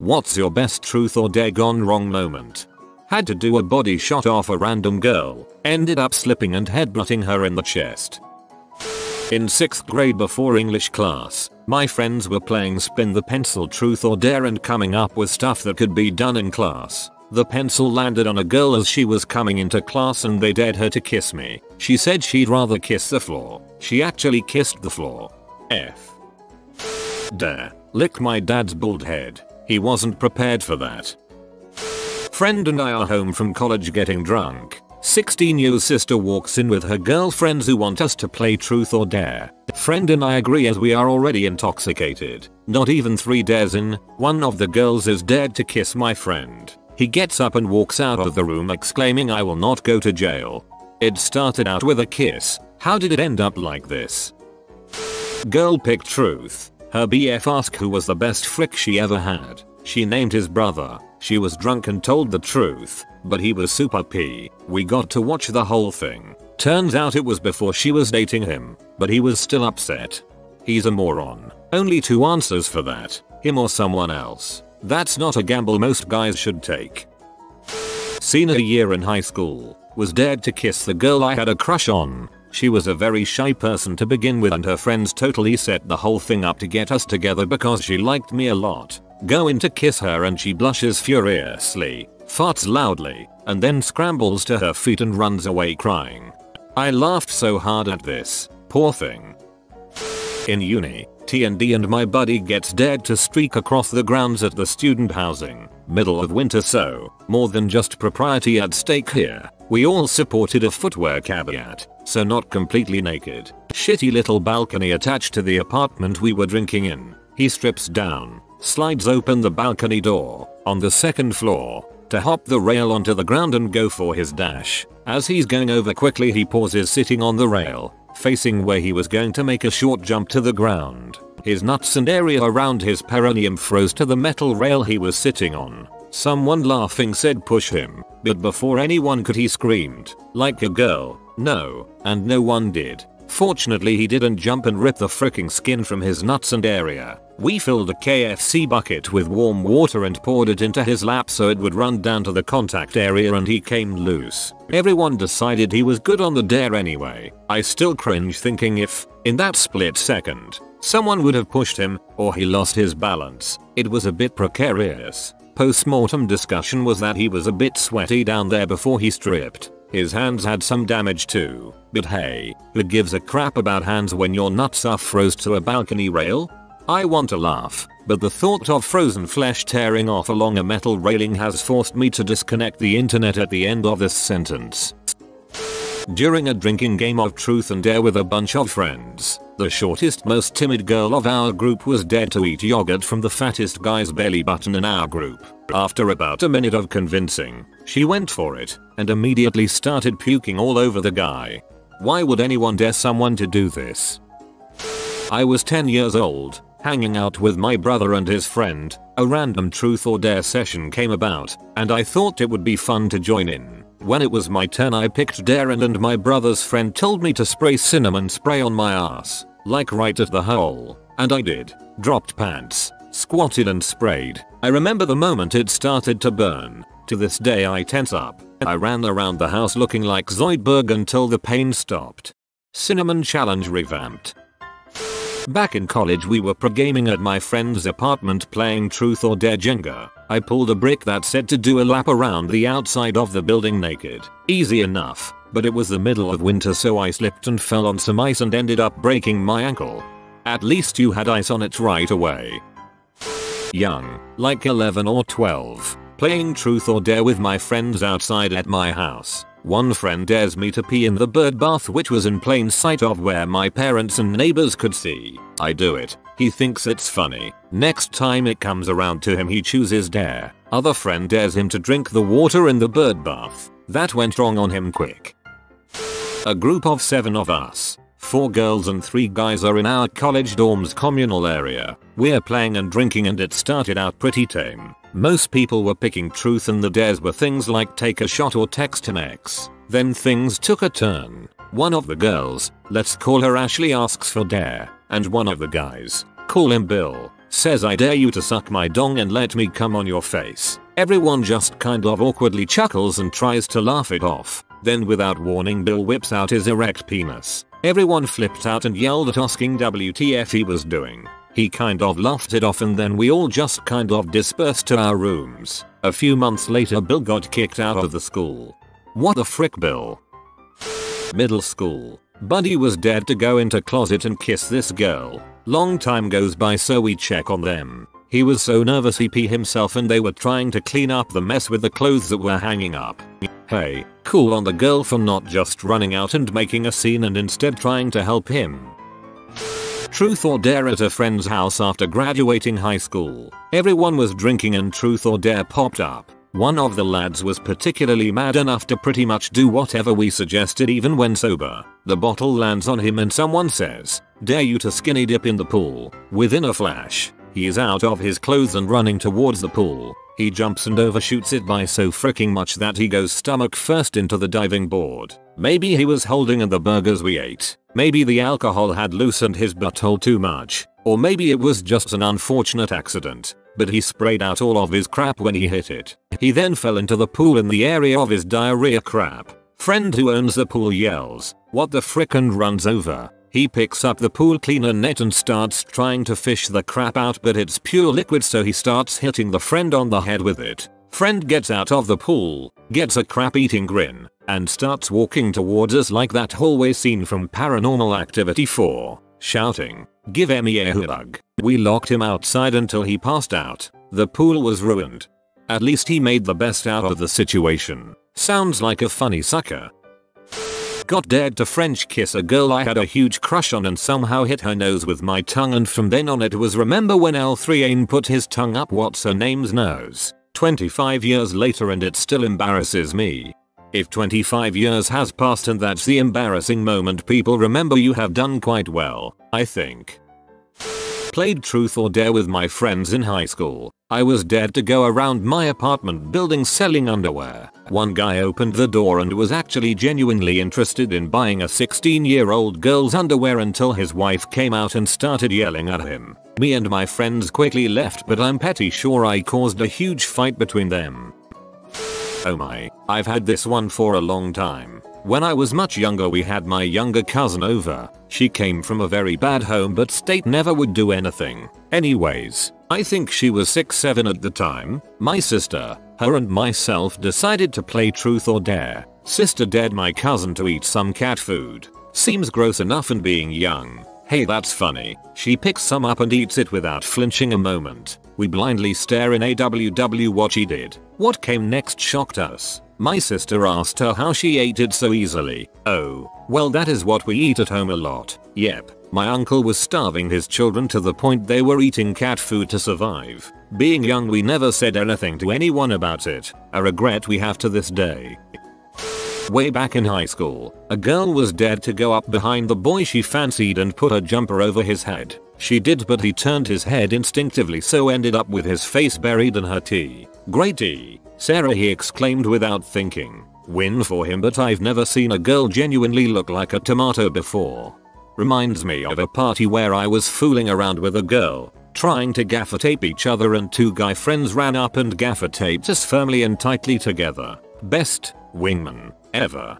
What's your best truth or dare gone wrong moment? Had to do a body shot off a random girl, ended up slipping and headbutting her in the chest. In 6th grade before English class, my friends were playing spin the pencil truth or dare and coming up with stuff that could be done in class. The pencil landed on a girl as she was coming into class and they dared her to kiss me. She said she'd rather kiss the floor. She actually kissed the floor. F. Dare. Lick my dad's bald head. He wasn't prepared for that. Friend and I are home from college getting drunk. 16-year sister walks in with her girlfriends who want us to play truth or dare. Friend and I agree as we are already intoxicated. Not even 3 dares in, one of the girls is dared to kiss my friend. He gets up and walks out of the room exclaiming, "I will not go to jail." It started out with a kiss. How did it end up like this? Girl picked truth. Her BF asked who was the best frick she ever had. She named his brother. She was drunk and told the truth, but he was super P. We got to watch the whole thing. Turns out it was before she was dating him, but he was still upset. He's a moron. Only 2 answers for that. Him or someone else. That's not a gamble most guys should take. Senior year in high school. Was dared to kiss the girl I had a crush on. She was a very shy person to begin with and her friends totally set the whole thing up to get us together because she liked me a lot. Go in to kiss her and she blushes furiously, farts loudly, and then scrambles to her feet and runs away crying. I laughed so hard at this. Poor thing. In uni, T&D and my buddy gets dared to streak across the grounds at the student housing. Middle of winter, so more than just propriety at stake here. We all supported a footwear caveat, so not completely naked. Shitty little balcony attached to the apartment we were drinking in. He strips down, slides open the balcony door on the 2nd floor to hop the rail onto the ground and go for his dash. As he's going over quickly, he pauses sitting on the rail, facing where he was going to make a short jump to the ground. His nuts and area around his perineum froze to the metal rail he was sitting on. Someone laughing said push him, but before anyone could he screamed, like a girl, no, and no one did. Fortunately he didn't jump and rip the fricking skin from his nuts and area. We filled a KFC bucket with warm water and poured it into his lap so it would run down to the contact area and he came loose. Everyone decided he was good on the dare anyway. I still cringe thinking if, in that split second, someone would have pushed him, or he lost his balance. It was a bit precarious. Post-mortem discussion was that he was a bit sweaty down there before he stripped. His hands had some damage too, but hey, who gives a crap about hands when your nuts are froze to a balcony rail? I want to laugh, but the thought of frozen flesh tearing off along a metal railing has forced me to disconnect the internet at the end of this sentence. During a drinking game of truth and dare with a bunch of friends, the shortest, most timid girl of our group was dared to eat yogurt from the fattest guy's belly button in our group. After about a minute of convincing, she went for it and immediately started puking all over the guy. Why would anyone dare someone to do this? I was 10 years old, hanging out with my brother and his friend. A random truth or dare session came about, and I thought it would be fun to join in. When it was my turn, I picked dare and my brother's friend told me to spray cinnamon spray on my ass, like right at the hole, and I did. Dropped pants, squatted and sprayed. I remember the moment it started to burn. To this day I tense up. I ran around the house looking like Zoidberg until the pain stopped. Cinnamon challenge revamped. Back in college we were pro-gaming at my friend's apartment playing truth or dare Jenga. I pulled a brick that said to do a lap around the outside of the building naked. Easy enough, but it was the middle of winter so I slipped and fell on some ice and ended up breaking my ankle. At least you had ice on it right away. Young, like 11 or 12, playing truth or dare with my friends outside at my house. One friend dares me to pee in the bird bath which was in plain sight of where my parents and neighbors could see. I do it. He thinks it's funny. Next time it comes around to him he chooses dare. Other friend dares him to drink the water in the bird bath. That went wrong on him quick. A group of 7 of us, 4 girls and 3 guys are in our college dorm's communal area. We're playing and drinking and it started out pretty tame. Most people were picking truth and the dares were things like take a shot or text an ex. Then things took a turn. One of the girls, let's call her Ashley, asks for dare, and one of the guys, call him Bill, Says I dare you to suck my dong and let me come on your face. Everyone just kind of awkwardly chuckles and tries to laugh it off. Then without warning Bill whips out his erect penis. Everyone flipped out and yelled at asking WTF he was doing. He kind of laughed it off and then we all just kind of dispersed to our rooms. A few months later Bill got kicked out of the school. What the frick, Bill? Middle school. Buddy was dared to go into closet and kiss this girl. Long time goes by so we check on them. He was so nervous he pee himself and they were trying to clean up the mess with the clothes that were hanging up. Hey, cool on the girl for not just running out and making a scene and instead trying to help him. Truth or dare at a friend's house after graduating high school. Everyone was drinking and truth or dare popped up. One of the lads was particularly mad enough to pretty much do whatever we suggested even when sober. The bottle lands on him and someone says, "Dare you to skinny dip in the pool." Within a flash, he is out of his clothes and running towards the pool. He jumps and overshoots it by so freaking much that he goes stomach first into the diving board. Maybe he was holding in the burgers we ate. Maybe the alcohol had loosened his butthole too much. Or maybe it was just an unfortunate accident. But he sprayed out all of his crap when he hit it. He then fell into the pool in the area of his diarrhea crap. Friend who owns the pool yells, "What the frick?" and runs over. He picks up the pool cleaner net and starts trying to fish the crap out, but it's pure liquid, so he starts hitting the friend on the head with it. Friend gets out of the pool, gets a crap eating grin, and starts walking towards us like that hallway scene from Paranormal Activity 4, shouting, "Give me a hug." We locked him outside until he passed out. The pool was ruined. At least he made the best out of the situation. Sounds like a funny sucker. Got dared to French kiss a girl I had a huge crush on and somehow hit her nose with my tongue, and from then on it was remember when L3Ain put his tongue up what's her name's nose. 25 years later and it still embarrasses me. If 25 years has passed and that's the embarrassing moment people remember, you have done quite well, I think. Played truth or dare with my friends in high school. I was dared to go around my apartment building selling underwear. One guy opened the door and was actually genuinely interested in buying a 16-year-old girl's underwear until his wife came out and started yelling at him. Me and my friends quickly left, but I'm pretty sure I caused a huge fight between them. Oh my, I've had this one for a long time. When I was much younger we had my younger cousin over. She came from a very bad home but state never would do anything. Anyways, I think she was 6-7 at the time. My sister, her and myself decided to play truth or dare. Sister dared my cousin to eat some cat food. Seems gross enough and being young. Hey, that's funny. She picks some up and eats it without flinching a moment. We blindly stare in AWW what she did. What came next shocked us. My sister asked her how she ate it so easily. "Oh, well that is what we eat at home a lot." Yep, my uncle was starving his children to the point they were eating cat food to survive. Being young we never said anything to anyone about it. A regret we have to this day. Way back in high school, a girl was dared to go up behind the boy she fancied and put a jumper over his head. She did, but he turned his head instinctively, so ended up with his face buried in her tea. "Great tea, Sarah," he exclaimed without thinking. Win for him, but I've never seen a girl genuinely look like a tomato before. Reminds me of a party where I was fooling around with a girl, trying to gaffer tape each other, and two guy friends ran up and gaffer taped us firmly and tightly together. Best wingman ever.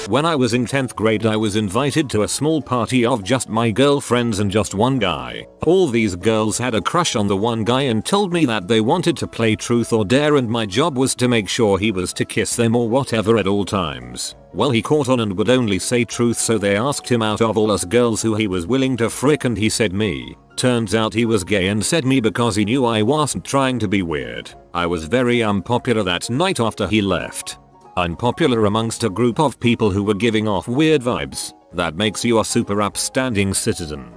When I was in 10th grade I was invited to a small party of just my girlfriends and just one guy. All these girls had a crush on the one guy and told me that they wanted to play truth or dare, and my job was to make sure he was to kiss them or whatever at all times. Well, he caught on and would only say truth, so they asked him out of all us girls who he was willing to frick, and he said me. Turns out he was gay and said me because he knew I wasn't trying to be weird. I was very unpopular that night after he left. Unpopular amongst a group of people who were giving off weird vibes. That makes you a super upstanding citizen.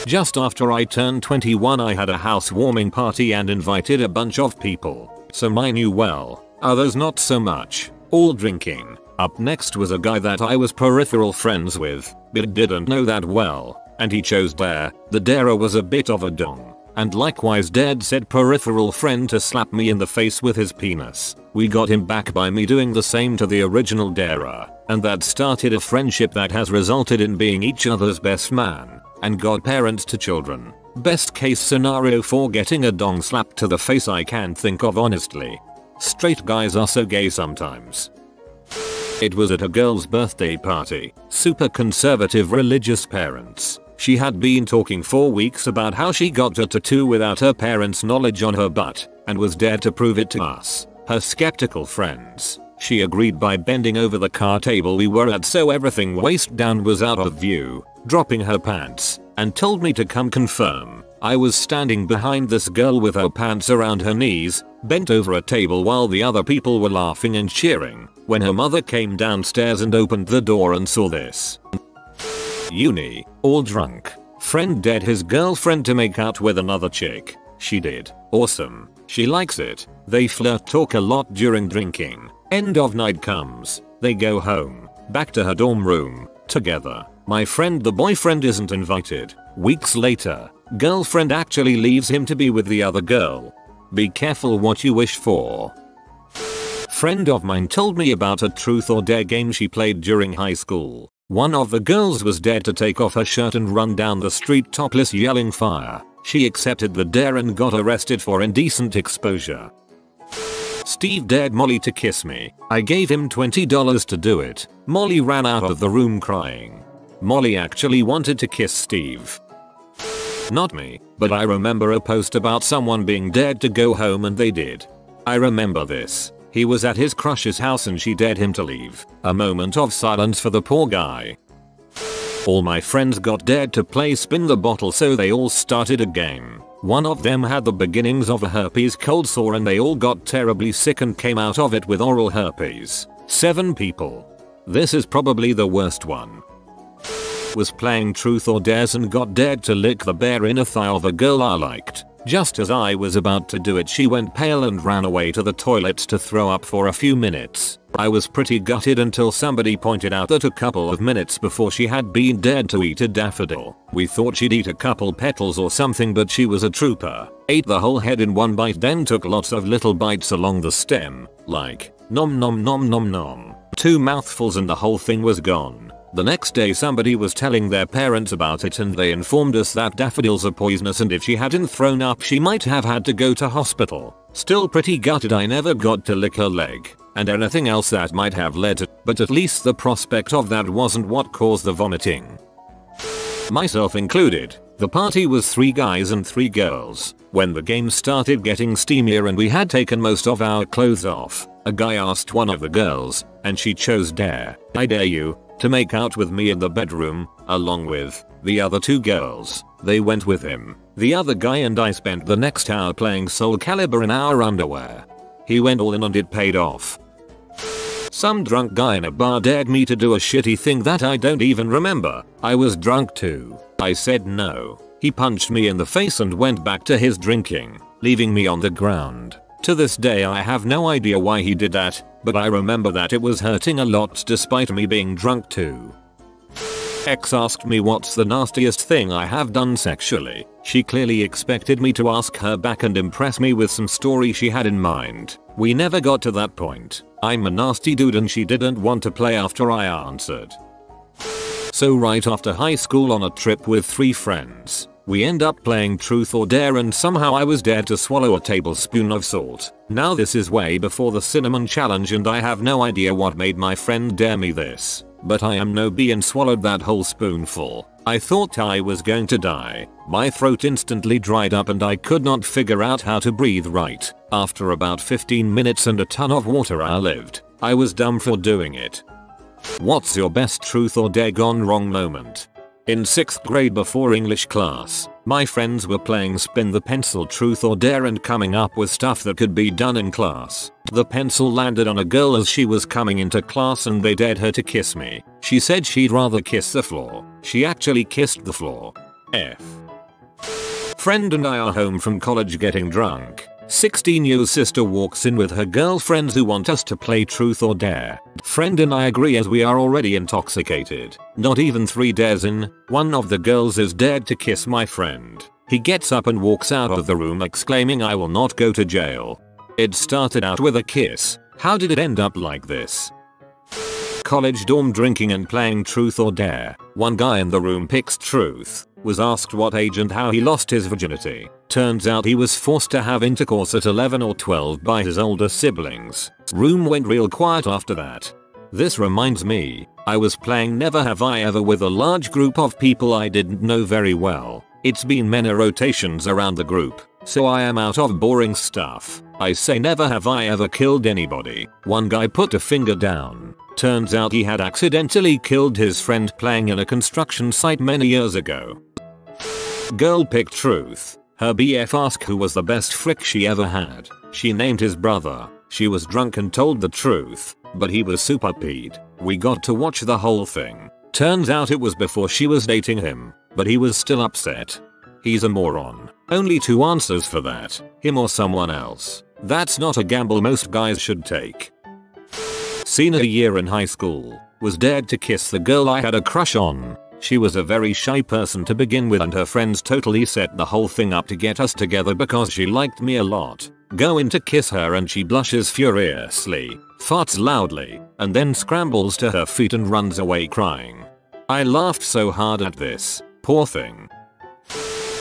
Just after I turned 21 I had a housewarming party and invited a bunch of people. Some I knew well, others not so much, all drinking. Up next was a guy that I was peripheral friends with, but didn't know that well, and he chose dare. The darer was a bit of a dong. And likewise dared said peripheral friend to slap me in the face with his penis. We got him back by me doing the same to the original darer, and that started a friendship that has resulted in being each other's best man and godparents to children. Best case scenario for getting a dong slap to the face I can't think of honestly. Straight guys are so gay sometimes. It was at a girl's birthday party. Super conservative religious parents. She had been talking for weeks about how she got a tattoo without her parents' knowledge on her butt and was dared to prove it to us, her skeptical friends. She agreed by bending over the card table we were at so everything waist down was out of view, dropping her pants, and told me to come confirm. I was standing behind this girl with her pants around her knees, bent over a table while the other people were laughing and cheering, when her mother came downstairs and opened the door and saw this. Uni, all drunk. Friend dared his girlfriend to make out with another chick. She did. Awesome. She likes it. They flirt, talk a lot during drinking. End of night comes. They go home. Back to her dorm room. Together. My friend the boyfriend isn't invited. Weeks later, girlfriend actually leaves him to be with the other girl. Be careful what you wish for. Friend of mine told me about a truth or dare game she played during high school. One of the girls was dared to take off her shirt and run down the street topless yelling fire. She accepted the dare and got arrested for indecent exposure. Steve dared Molly to kiss me. I gave him $20 to do it. Molly ran out of the room crying. Molly actually wanted to kiss Steve. Not me, but I remember a post about someone being dared to go home and they did. I remember this. He was at his crush's house and she dared him to leave. A moment of silence for the poor guy. All my friends got dared to play spin the bottle, so they all started a game. One of them had the beginnings of a herpes cold sore and they all got terribly sick and came out of it with oral herpes. 7 people. This is probably the worst one. Was playing truth or dares and got dared to lick the bare inner thigh of a girl I liked. Just as I was about to do it, she went pale and ran away to the toilets to throw up for a few minutes. I was pretty gutted until somebody pointed out that a couple of minutes before she had been dared to eat a daffodil. We thought she'd eat a couple petals or something, but she was a trooper. Ate the whole head in one bite, then took lots of little bites along the stem, like nom nom nom nom nom. 2 mouthfuls and the whole thing was gone. The next day somebody was telling their parents about it and they informed us that daffodils are poisonous and if she hadn't thrown up she might have had to go to hospital. Still pretty gutted I never got to lick her leg, and anything else that might have led to, but at least the prospect of that wasn't what caused the vomiting. Myself included. The party was 3 guys and 3 girls. When the game started getting steamier and we had taken most of our clothes off, a guy asked one of the girls, and she chose dare. I dare you to make out with me in the bedroom, along with the other 2 girls. They went with him. The other guy and I spent the next hour playing Soul Calibur in our underwear. He went all in and it paid off. Some drunk guy in a bar dared me to do a shitty thing that I don't even remember. I was drunk too. I said no. He punched me in the face and went back to his drinking, leaving me on the ground. To this day I have no idea why he did that, but I remember that it was hurting a lot despite me being drunk too. Ex asked me what's the nastiest thing I have done sexually. She clearly expected me to ask her back and impress me with some story she had in mind. We never got to that point. I'm a nasty dude and she didn't want to play after I answered. So right after high school on a trip with 3 friends, we end up playing truth or dare and somehow I was dared to swallow a tablespoon of salt. Now this is way before the cinnamon challenge and I have no idea what made my friend dare me this, but I am no bee and swallowed that whole spoonful. I thought I was going to die. My throat instantly dried up and I could not figure out how to breathe right. After about 15 minutes and a ton of water I lived. I was dumb for doing it. What's your best truth or dare gone wrong moment? In 6th grade before English class, my friends were playing spin the pencil truth or dare and coming up with stuff that could be done in class. The pencil landed on a girl as she was coming into class and they dared her to kiss me. She said she'd rather kiss the floor. She actually kissed the floor. F. Friend and I are home from college getting drunk. 16-year-old sister walks in with her girlfriends who want us to play truth or dare. Friend and I agree as we are already intoxicated. Not even 3 dares in, one of the girls is dared to kiss my friend. He gets up and walks out of the room exclaiming I will not go to jail. It started out with a kiss. How did it end up like this? College dorm drinking and playing truth or dare. One guy in the room picks truth. Was asked what age and how he lost his virginity. Turns out he was forced to have intercourse at 11 or 12 by his older siblings. Room went real quiet after that. This reminds me, I was playing Never Have I Ever with a large group of people I didn't know very well. It's been many rotations around the group, so I am out of boring stuff. I say never have I ever killed anybody. One guy put a finger down. Turns out he had accidentally killed his friend playing in a construction site many years ago. Girl picked truth. Her BF asked who was the best frick she ever had. She named his brother. She was drunk and told the truth, but he was super peed. We got to watch the whole thing. Turns out it was before she was dating him, but he was still upset. He's a moron. Only two answers for that, him or someone else. That's not a gamble most guys should take. Senior year in high school, was dared to kiss the girl I had a crush on. She was a very shy person to begin with and her friends totally set the whole thing up to get us together because she liked me a lot. Go in to kiss her and she blushes furiously, farts loudly, and then scrambles to her feet and runs away crying. I laughed so hard at this, poor thing.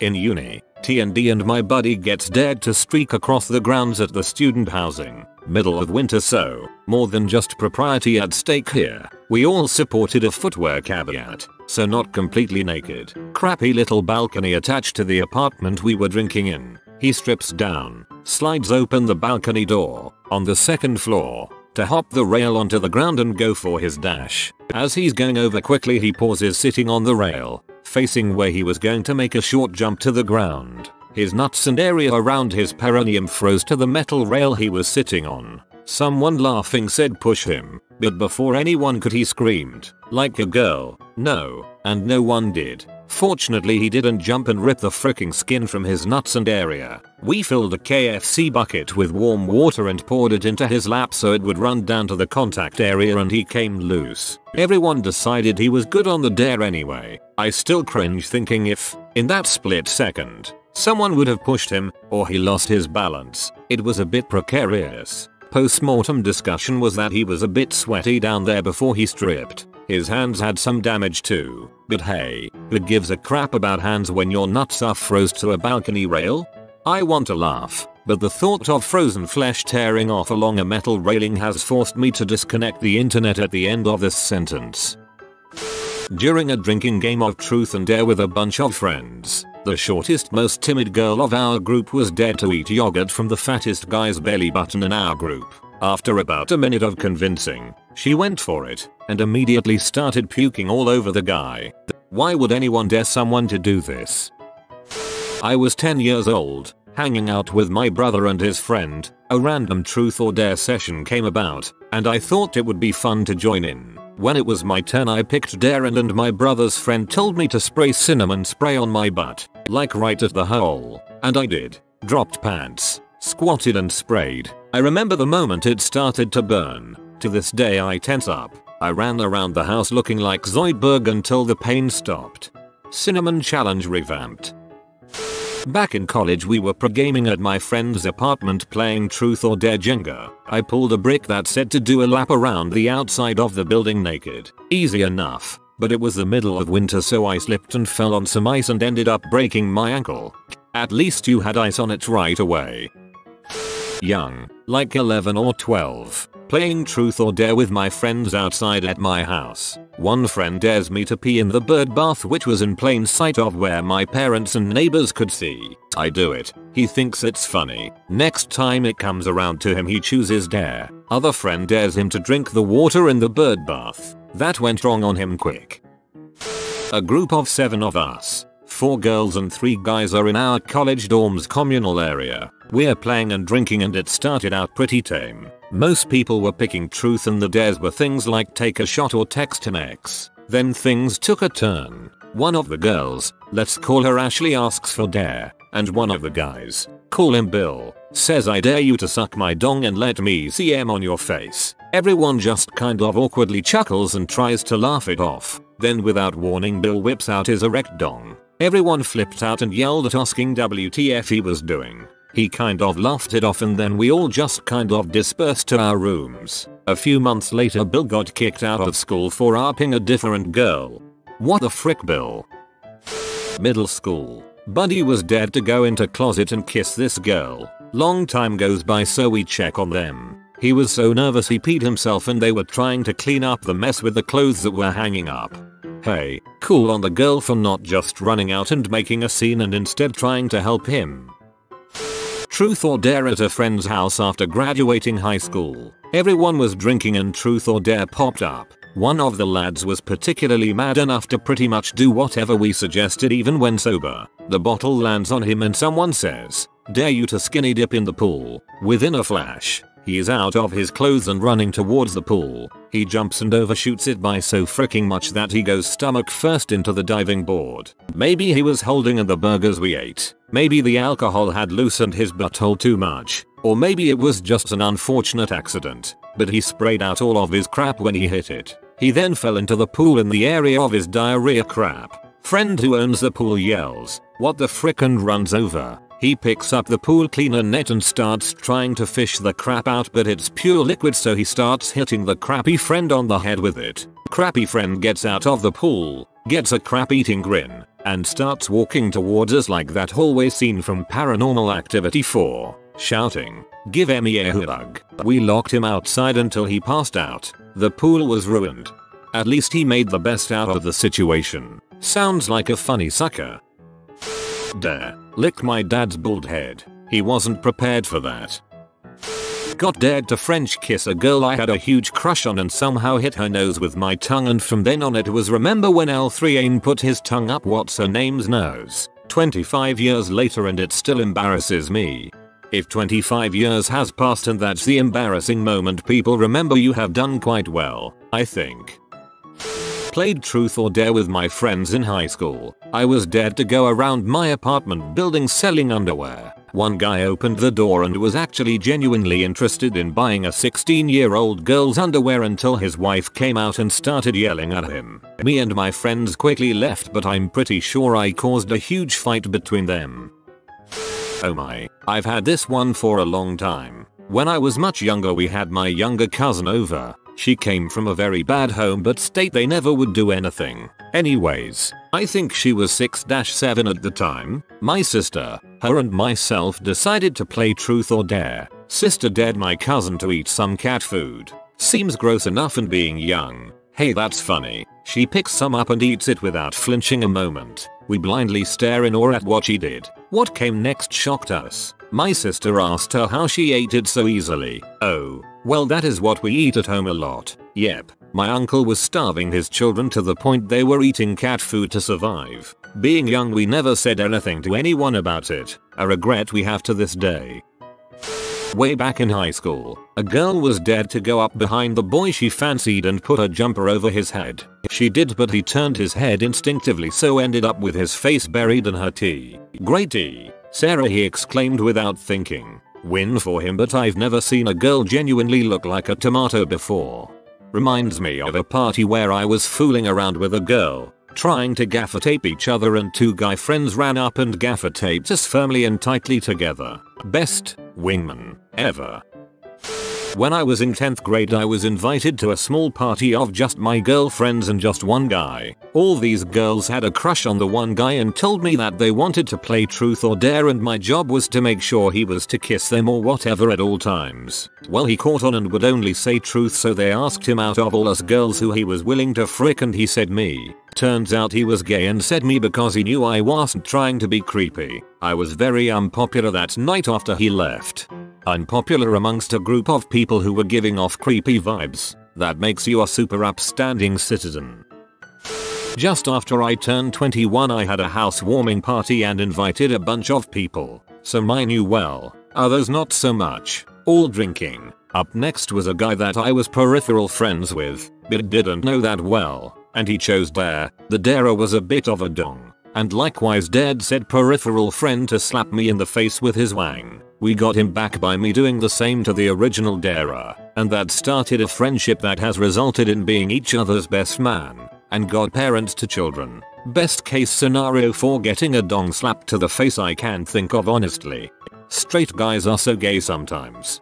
In uni, T&D and my buddy gets dared to streak across the grounds at the student housing. Middle of winter, so more than just propriety at stake here. We all supported a footwear caveat, so not completely naked. Crappy little balcony attached to the apartment we were drinking in. He strips down, slides open the balcony door, on the second floor, to hop the rail onto the ground and go for his dash. As he's going over quickly he pauses sitting on the rail, facing where he was going to make a short jump to the ground. His nuts and area around his perineum froze to the metal rail he was sitting on. Someone laughing said push him, but before anyone could he screamed, like a girl, no, and no one did. Fortunately he didn't jump and rip the fricking skin from his nuts and area. We filled a KFC bucket with warm water and poured it into his lap so it would run down to the contact area and he came loose. Everyone decided he was good on the dare anyway. I still cringe thinking if, in that split second, someone would have pushed him, or he lost his balance. It was a bit precarious. Post-mortem discussion was that he was a bit sweaty down there before he stripped. His hands had some damage too, but hey, who gives a crap about hands when your nuts are froze to a balcony rail? I want to laugh, but the thought of frozen flesh tearing off along a metal railing has forced me to disconnect the internet at the end of this sentence. During a drinking game of truth and dare with a bunch of friends, the shortest most timid girl of our group was dared to eat yogurt from the fattest guy's belly button in our group. After about a minute of convincing, she went for it, and immediately started puking all over the guy. Why would anyone dare someone to do this? I was 10 years old, hanging out with my brother and his friend. A random truth or dare session came about, and I thought it would be fun to join in. When it was my turn I picked dare and my brother's friend told me to spray cinnamon spray on my butt, like right at the hole, and I did. Dropped pants, squatted and sprayed. I remember the moment it started to burn. To this day I tense up. I ran around the house looking like Zoidberg until the pain stopped. Cinnamon challenge revamped. Back in college we were pro-gaming at my friend's apartment playing truth or dare Jenga. I pulled a brick that said to do a lap around the outside of the building naked. Easy enough, but it was the middle of winter so I slipped and fell on some ice and ended up breaking my ankle. At least you had ice on it right away. Young, like 11 or 12, playing truth or dare with my friends outside at my house. One friend dares me to pee in the bird bath which was in plain sight of where my parents and neighbors could see. I do it. He thinks it's funny. Next time it comes around to him he chooses dare. Other friend dares him to drink the water in the bird bath. That went wrong on him quick. A group of 7 of us, 4 girls and 3 guys are in our college dorm's communal area. We're playing and drinking and it started out pretty tame. Most people were picking truth and the dares were things like take a shot or text him X. Then things took a turn. One of the girls, let's call her Ashley, asks for dare, and one of the guys, call him Bill, says I dare you to suck my dong and let me see M on your face. Everyone just kind of awkwardly chuckles and tries to laugh it off. Then without warning Bill whips out his erect dong. Everyone flipped out and yelled at asking WTF he was doing. He kind of laughed it off and then we all just kind of dispersed to our rooms. A few months later Bill got kicked out of school for ARPing a different girl. What the frick, Bill? Middle school. Buddy was dead to go into closet and kiss this girl. Long time goes by so we check on them. He was so nervous he peed himself and they were trying to clean up the mess with the clothes that were hanging up. Hey, cool on the girl for not just running out and making a scene and instead trying to help him. Truth or dare at a friend's house after graduating high school. Everyone was drinking and truth or dare popped up. One of the lads was particularly mad enough to pretty much do whatever we suggested even when sober. The bottle lands on him and someone says, "Dare you to skinny dip in the pool." Within a flash, he is out of his clothes and running towards the pool. He jumps and overshoots it by so freaking much that he goes stomach first into the diving board. Maybe he was holding in the burgers we ate. Maybe the alcohol had loosened his butthole too much. Or maybe it was just an unfortunate accident. But he sprayed out all of his crap when he hit it. He then fell into the pool in the area of his diarrhea crap. Friend who owns the pool yells, "What the frick?" and runs over. He picks up the pool cleaner net and starts trying to fish the crap out, but it's pure liquid, so he starts hitting the crappy friend on the head with it. Crappy friend gets out of the pool, gets a crap eating grin, and starts walking towards us like that hallway scene from Paranormal Activity 4, shouting, "Give Emmy a hug." We locked him outside until he passed out. The pool was ruined. At least he made the best out of the situation. Sounds like a funny sucker. Dare. Lick my dad's bald head. He wasn't prepared for that. Got dared to French kiss a girl I had a huge crush on and somehow hit her nose with my tongue, and from then on it was remember when L3Ain put his tongue up what's her name's nose. 25 years later and it still embarrasses me. If 25 years has passed and that's the embarrassing moment people remember, you have done quite well, I think. Played truth or dare with my friends in high school. I was dared to go around my apartment building selling underwear. One guy opened the door and was actually genuinely interested in buying a 16-year-old girl's underwear until his wife came out and started yelling at him. Me and my friends quickly left, but I'm pretty sure I caused a huge fight between them. Oh my, I've had this one for a long time. When I was much younger we had my younger cousin over. She came from a very bad home but state they never would do anything. Anyways, I think she was 6-7 at the time. My sister, her and myself decided to play truth or dare. Sister dared my cousin to eat some cat food. Seems gross enough and being young. Hey, that's funny. She picks some up and eats it without flinching a moment. We blindly stare in awe at what she did. What came next shocked us. My sister asked her how she ate it so easily. Oh, well, that is what we eat at home a lot. Yep, my uncle was starving his children to the point they were eating cat food to survive. Being young we never said anything to anyone about it. A regret we have to this day. Way back in high school, a girl was dared to go up behind the boy she fancied and put a jumper over his head. She did, but he turned his head instinctively, so ended up with his face buried in her tea. Great tea, Sarah, he exclaimed without thinking. Win for him, but I've never seen a girl genuinely look like a tomato before. Reminds me of a party where I was fooling around with a girl, trying to gaffer tape each other, and two guy friends ran up and gaffer taped us firmly and tightly together. Best wingman ever. When I was in 10th grade I was invited to a small party of just my girlfriends and just one guy. All these girls had a crush on the one guy and told me that they wanted to play truth or dare, and my job was to make sure he was to kiss them or whatever at all times. Well, he caught on and would only say truth, so they asked him out of all us girls who he was willing to frick, and he said me. Turns out he was gay and said me because he knew I wasn't trying to be creepy. I was very unpopular that night after he left. Unpopular amongst a group of people who were giving off creepy vibes. That makes you a super upstanding citizen. Just after I turned 21 I had a housewarming party and invited a bunch of people. Some I knew well, others not so much. All drinking. Up next was a guy that I was peripheral friends with, but didn't know that well. And he chose dare. The darer was a bit of a dong. And likewise dared said peripheral friend to slap me in the face with his wang. We got him back by me doing the same to the original darer. And that started a friendship that has resulted in being each other's best man and godparents to children. Best case scenario for getting a dong slap to the face I can think of, honestly. Straight guys are so gay sometimes.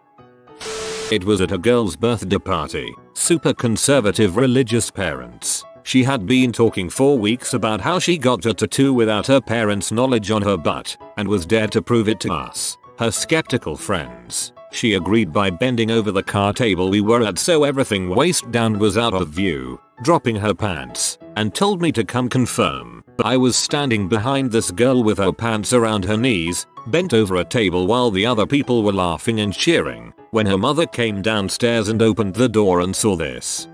It was at a girl's birthday party. Super conservative religious parents. She had been talking for weeks about how she got a tattoo without her parents' knowledge on her butt and was dared to prove it to us, her skeptical friends. She agreed by bending over the car table we were at so everything waist down was out of view, dropping her pants, and told me to come confirm. I was standing behind this girl with her pants around her knees, bent over a table while the other people were laughing and cheering, when her mother came downstairs and opened the door and saw this.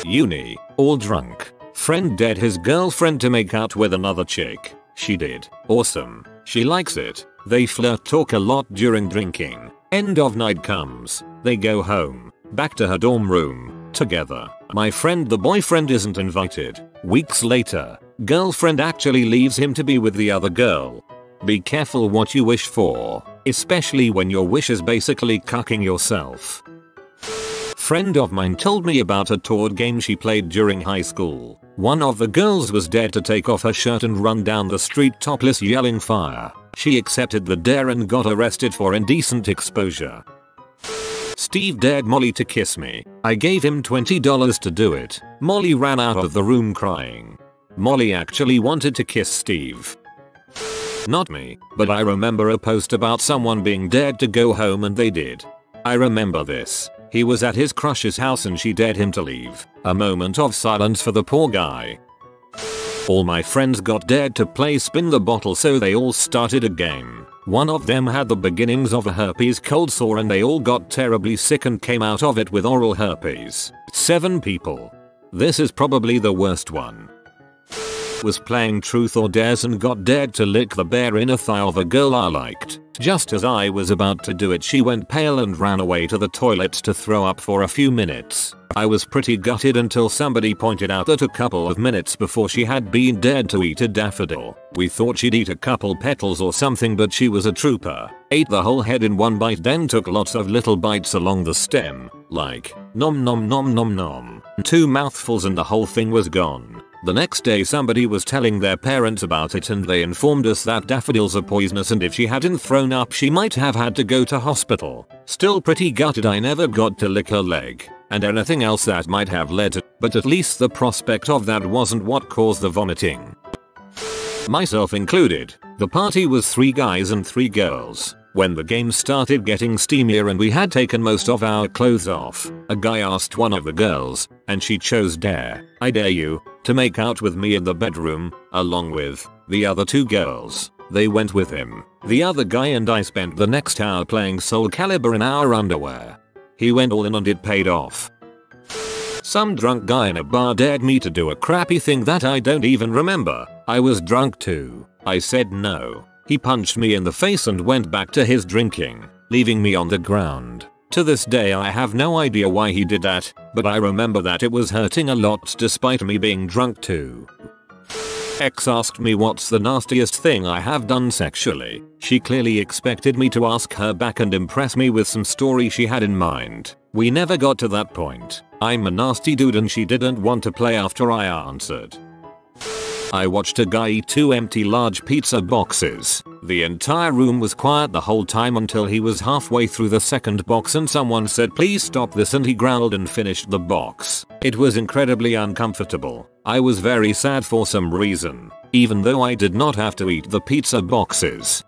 Uni, all drunk. Friend dared his girlfriend to make out with another chick. She did. Awesome. She likes it. They flirt, talk a lot during drinking. End of night comes. They go home. Back to her dorm room. Together. My friend the boyfriend isn't invited. Weeks later, girlfriend actually leaves him to be with the other girl. Be careful what you wish for, especially when your wish is basically cucking yourself. Friend of mine told me about a toad game she played during high school. One of the girls was dared to take off her shirt and run down the street topless yelling fire. She accepted the dare and got arrested for indecent exposure. Steve dared Molly to kiss me. I gave him $20 to do it. Molly ran out of the room crying. Molly actually wanted to kiss Steve. Not me, but I remember a post about someone being dared to go home and they did. I remember this. He was at his crush's house and she dared him to leave. A moment of silence for the poor guy. All my friends got dared to play spin the bottle, so they all started a game. One of them had the beginnings of a herpes cold sore and they all got terribly sick and came out of it with oral herpes. 7 people. This is probably the worst one. Was playing truth or dares and got dared to lick the bare inner thigh of a girl I liked. Just as I was about to do it, she went pale and ran away to the toilet to throw up for a few minutes. I was pretty gutted until somebody pointed out that a couple of minutes before she had been dared to eat a daffodil. We thought she'd eat a couple petals or something, but she was a trooper. Ate the whole head in one bite, then took lots of little bites along the stem, like nom nom nom nom nom. 2 mouthfuls and the whole thing was gone. The next day somebody was telling their parents about it and they informed us that daffodils are poisonous and if she hadn't thrown up she might have had to go to hospital. Still pretty gutted I never got to lick her leg, and anything else that might have led to, but at least the prospect of that wasn't what caused the vomiting. Myself included. The party was 3 guys and 3 girls. When the game started getting steamier and we had taken most of our clothes off, a guy asked one of the girls, and she chose dare. I dare you to make out with me in the bedroom, along with the other 2 girls. They went with him. The other guy and I spent the next hour playing Soul Calibur in our underwear. He went all in and it paid off. Some drunk guy in a bar dared me to do a crappy thing that I don't even remember. I was drunk too. I said no. He punched me in the face and went back to his drinking, leaving me on the ground. To this day I have no idea why he did that, but I remember that it was hurting a lot despite me being drunk too. Ex asked me what's the nastiest thing I have done sexually. She clearly expected me to ask her back and impress me with some story she had in mind. We never got to that point. I'm a nasty dude and she didn't want to play after I answered. I watched a guy eat 2 empty large pizza boxes. The entire room was quiet the whole time until he was halfway through the 2nd box and someone said please stop this and he growled and finished the box. It was incredibly uncomfortable. I was very sad for some reason, even though I did not have to eat the pizza boxes.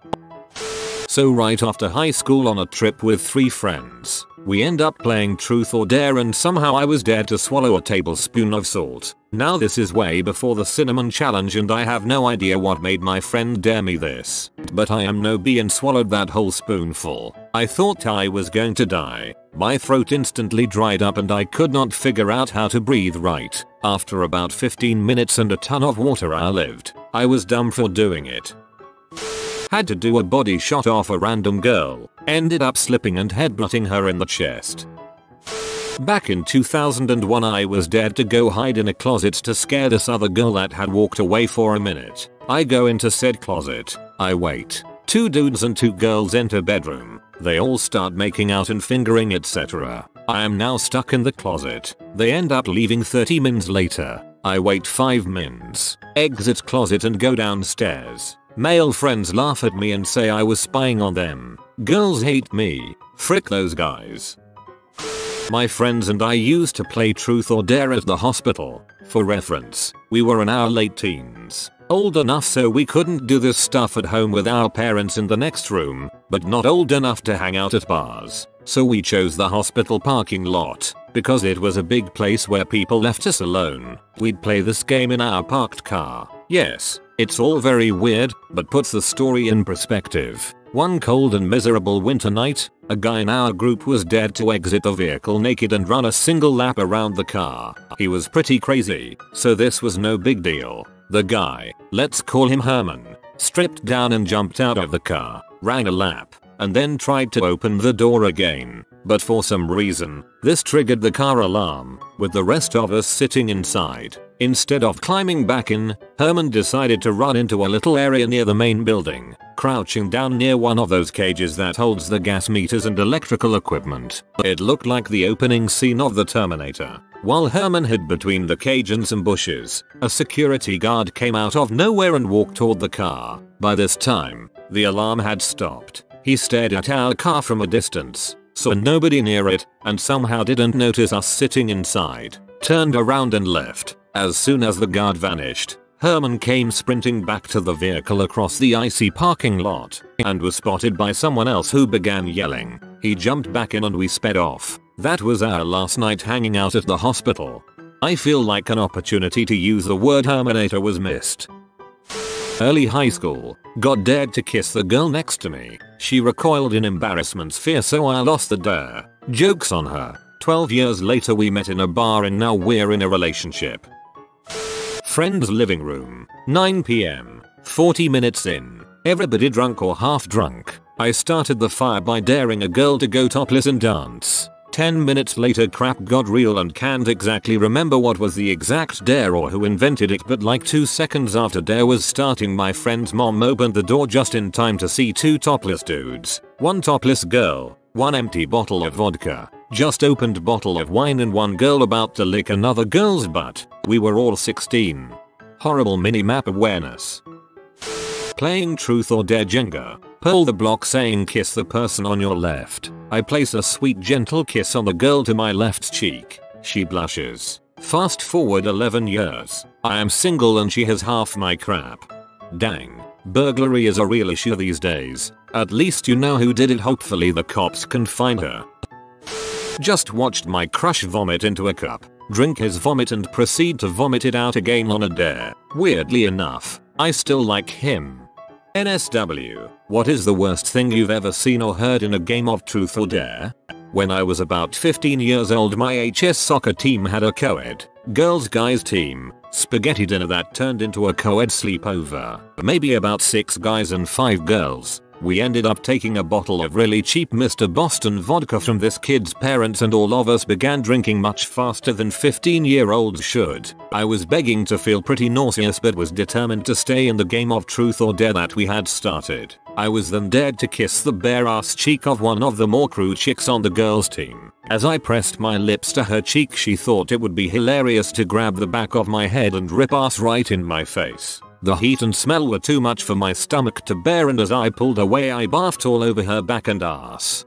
So right after high school on a trip with 3 friends, we end up playing truth or dare and somehow I was dared to swallow a tablespoon of salt. Now this is way before the cinnamon challenge and I have no idea what made my friend dare me this. But I am no bee and swallowed that whole spoonful. I thought I was going to die. My throat instantly dried up and I could not figure out how to breathe right. After about 15 minutes and a ton of water I lived. I was dumb for doing it. Had to do a body shot off a random girl. Ended up slipping and headbutting her in the chest. Back in 2001 I was dared to go hide in a closet to scare this other girl that had walked away for a minute. I go into said closet. I wait. 2 dudes and 2 girls enter bedroom. They all start making out and fingering etc. I am now stuck in the closet. They end up leaving 30 mins later. I wait 5 mins. Exit closet and go downstairs. Male friends laugh at me and say I was spying on them. Girls hate me. Frick those guys. My friends and I used to play truth or dare at the hospital. For reference, we were in our late teens. Old enough so we couldn't do this stuff at home with our parents in the next room, but not old enough to hang out at bars. So we chose the hospital parking lot, because it was a big place where people left us alone. We'd play this game in our parked car. Yes, it's all very weird, but puts the story in perspective. One cold and miserable winter night, a guy in our group was dared to exit the vehicle naked and run a single lap around the car. He was pretty crazy, so this was no big deal. The guy, let's call him Herman, stripped down and jumped out of the car, ran a lap, and then tried to open the door again. But for some reason, this triggered the car alarm, with the rest of us sitting inside. Instead of climbing back in, Herman decided to run into a little area near the main building, crouching down near one of those cages that holds the gas meters and electrical equipment. It looked like the opening scene of The Terminator. While Herman hid between the cage and some bushes, a security guard came out of nowhere and walked toward the car. By this time, the alarm had stopped. He stared at our car from a distance, saw nobody near it, and somehow didn't notice us sitting inside, turned around and left. As soon as the guard vanished, Herman came sprinting back to the vehicle across the icy parking lot, and was spotted by someone else who began yelling. He jumped back in and we sped off. That was our last night hanging out at the hospital. I feel like an opportunity to use the word Herminator was missed. Early high school, got dared to kiss the girl next to me. She recoiled in embarrassment's fear, so I lost the dare. Joke's on her. 12 years later we met in a bar and now we're in a relationship. Friend's living room, 9 PM, 40 minutes in, everybody drunk or half drunk. I started the fire by daring a girl to go topless and dance. 10 minutes later crap got real and can't exactly remember what was the exact dare or who invented it, but like 2 seconds after dare was starting my friend's mom opened the door just in time to see 2 topless dudes, 1 topless girl, 1 empty bottle of vodka, just opened bottle of wine and 1 girl about to lick another girl's butt. We were all 16. Horrible mini-map awareness. Playing truth or dare Jenga. Pull the block saying kiss the person on your left. I place a sweet gentle kiss on the girl to my left cheek. She blushes. Fast forward 11 years. I am single and she has half my crap. Dang. Burglary is a real issue these days. At least you know who did it. Hopefully the cops can find her. Just watched my crush vomit into a cup, drink his vomit and proceed to vomit it out again on a dare. Weirdly enough, I still like him. NSW, what is the worst thing you've ever seen or heard in a game of truth or dare? When I was about 15 years old, my HS soccer team had a co-ed, girls guys team, spaghetti dinner that turned into a co-ed sleepover. Maybe about 6 guys and 5 girls. We ended up taking a bottle of really cheap Mr. Boston vodka from this kid's parents and all of us began drinking much faster than 15-year-olds should. I was begging to feel pretty nauseous but was determined to stay in the game of truth or dare that we had started. I was then dared to kiss the bare ass cheek of one of the more crew chicks on the girls team. As I pressed my lips to her cheek, she thought it would be hilarious to grab the back of my head and rip ass right in my face. The heat and smell were too much for my stomach to bear, and as I pulled away I barfed all over her back and ass.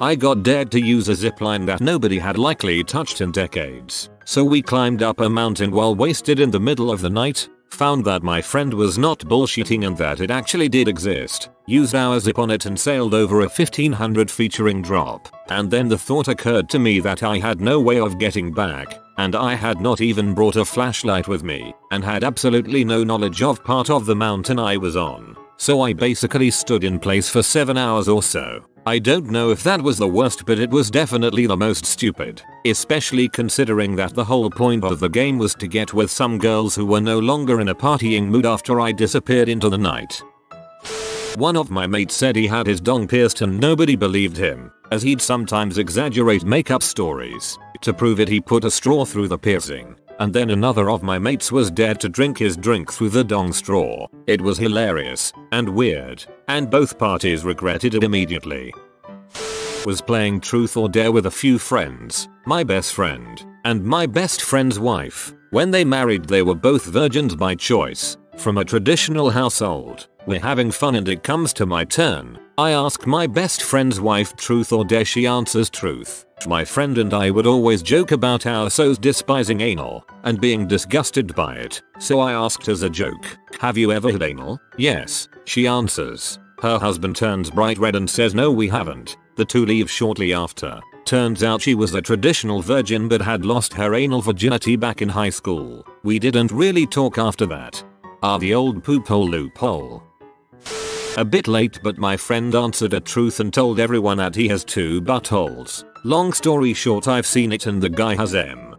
I got dared to use a zipline that nobody had likely touched in decades. So we climbed up a mountain while wasted in the middle of the night, found that my friend was not bullshitting and that it actually did exist, used our zip on it and sailed over a 1500 featuring drop. And then the thought occurred to me that I had no way of getting back. And I had not even brought a flashlight with me, and had absolutely no knowledge of part of the mountain I was on. So I basically stood in place for 7 hours or so. I don't know if that was the worst, but it was definitely the most stupid. Especially considering that the whole point of the game was to get with some girls who were no longer in a partying mood after I disappeared into the night. One of my mates said he had his dong pierced and nobody believed him, as he'd sometimes exaggerate make-up stories. To prove it, he put a straw through the piercing, and then another of my mates was dared to drink his drink through the dong straw. It was hilarious and weird, and both parties regretted it immediately. Was playing truth or dare with a few friends, my best friend, and my best friend's wife. When they married, they were both virgins by choice, from a traditional household. We're having fun and it comes to my turn. I ask my best friend's wife truth or dare, she answers truth. My friend and I would always joke about our so's despising anal and being disgusted by it, so I asked as a joke, have you ever had anal? Yes, she answers. Her husband turns bright red and says no, we haven't. The two leave shortly after. Turns out she was a traditional virgin but had lost her anal virginity back in high school. We didn't really talk after that. The old poop hole loophole. A bit late, but my friend answered a truth and told everyone that he has 2 buttholes. Long story short, I've seen it and the guy has M.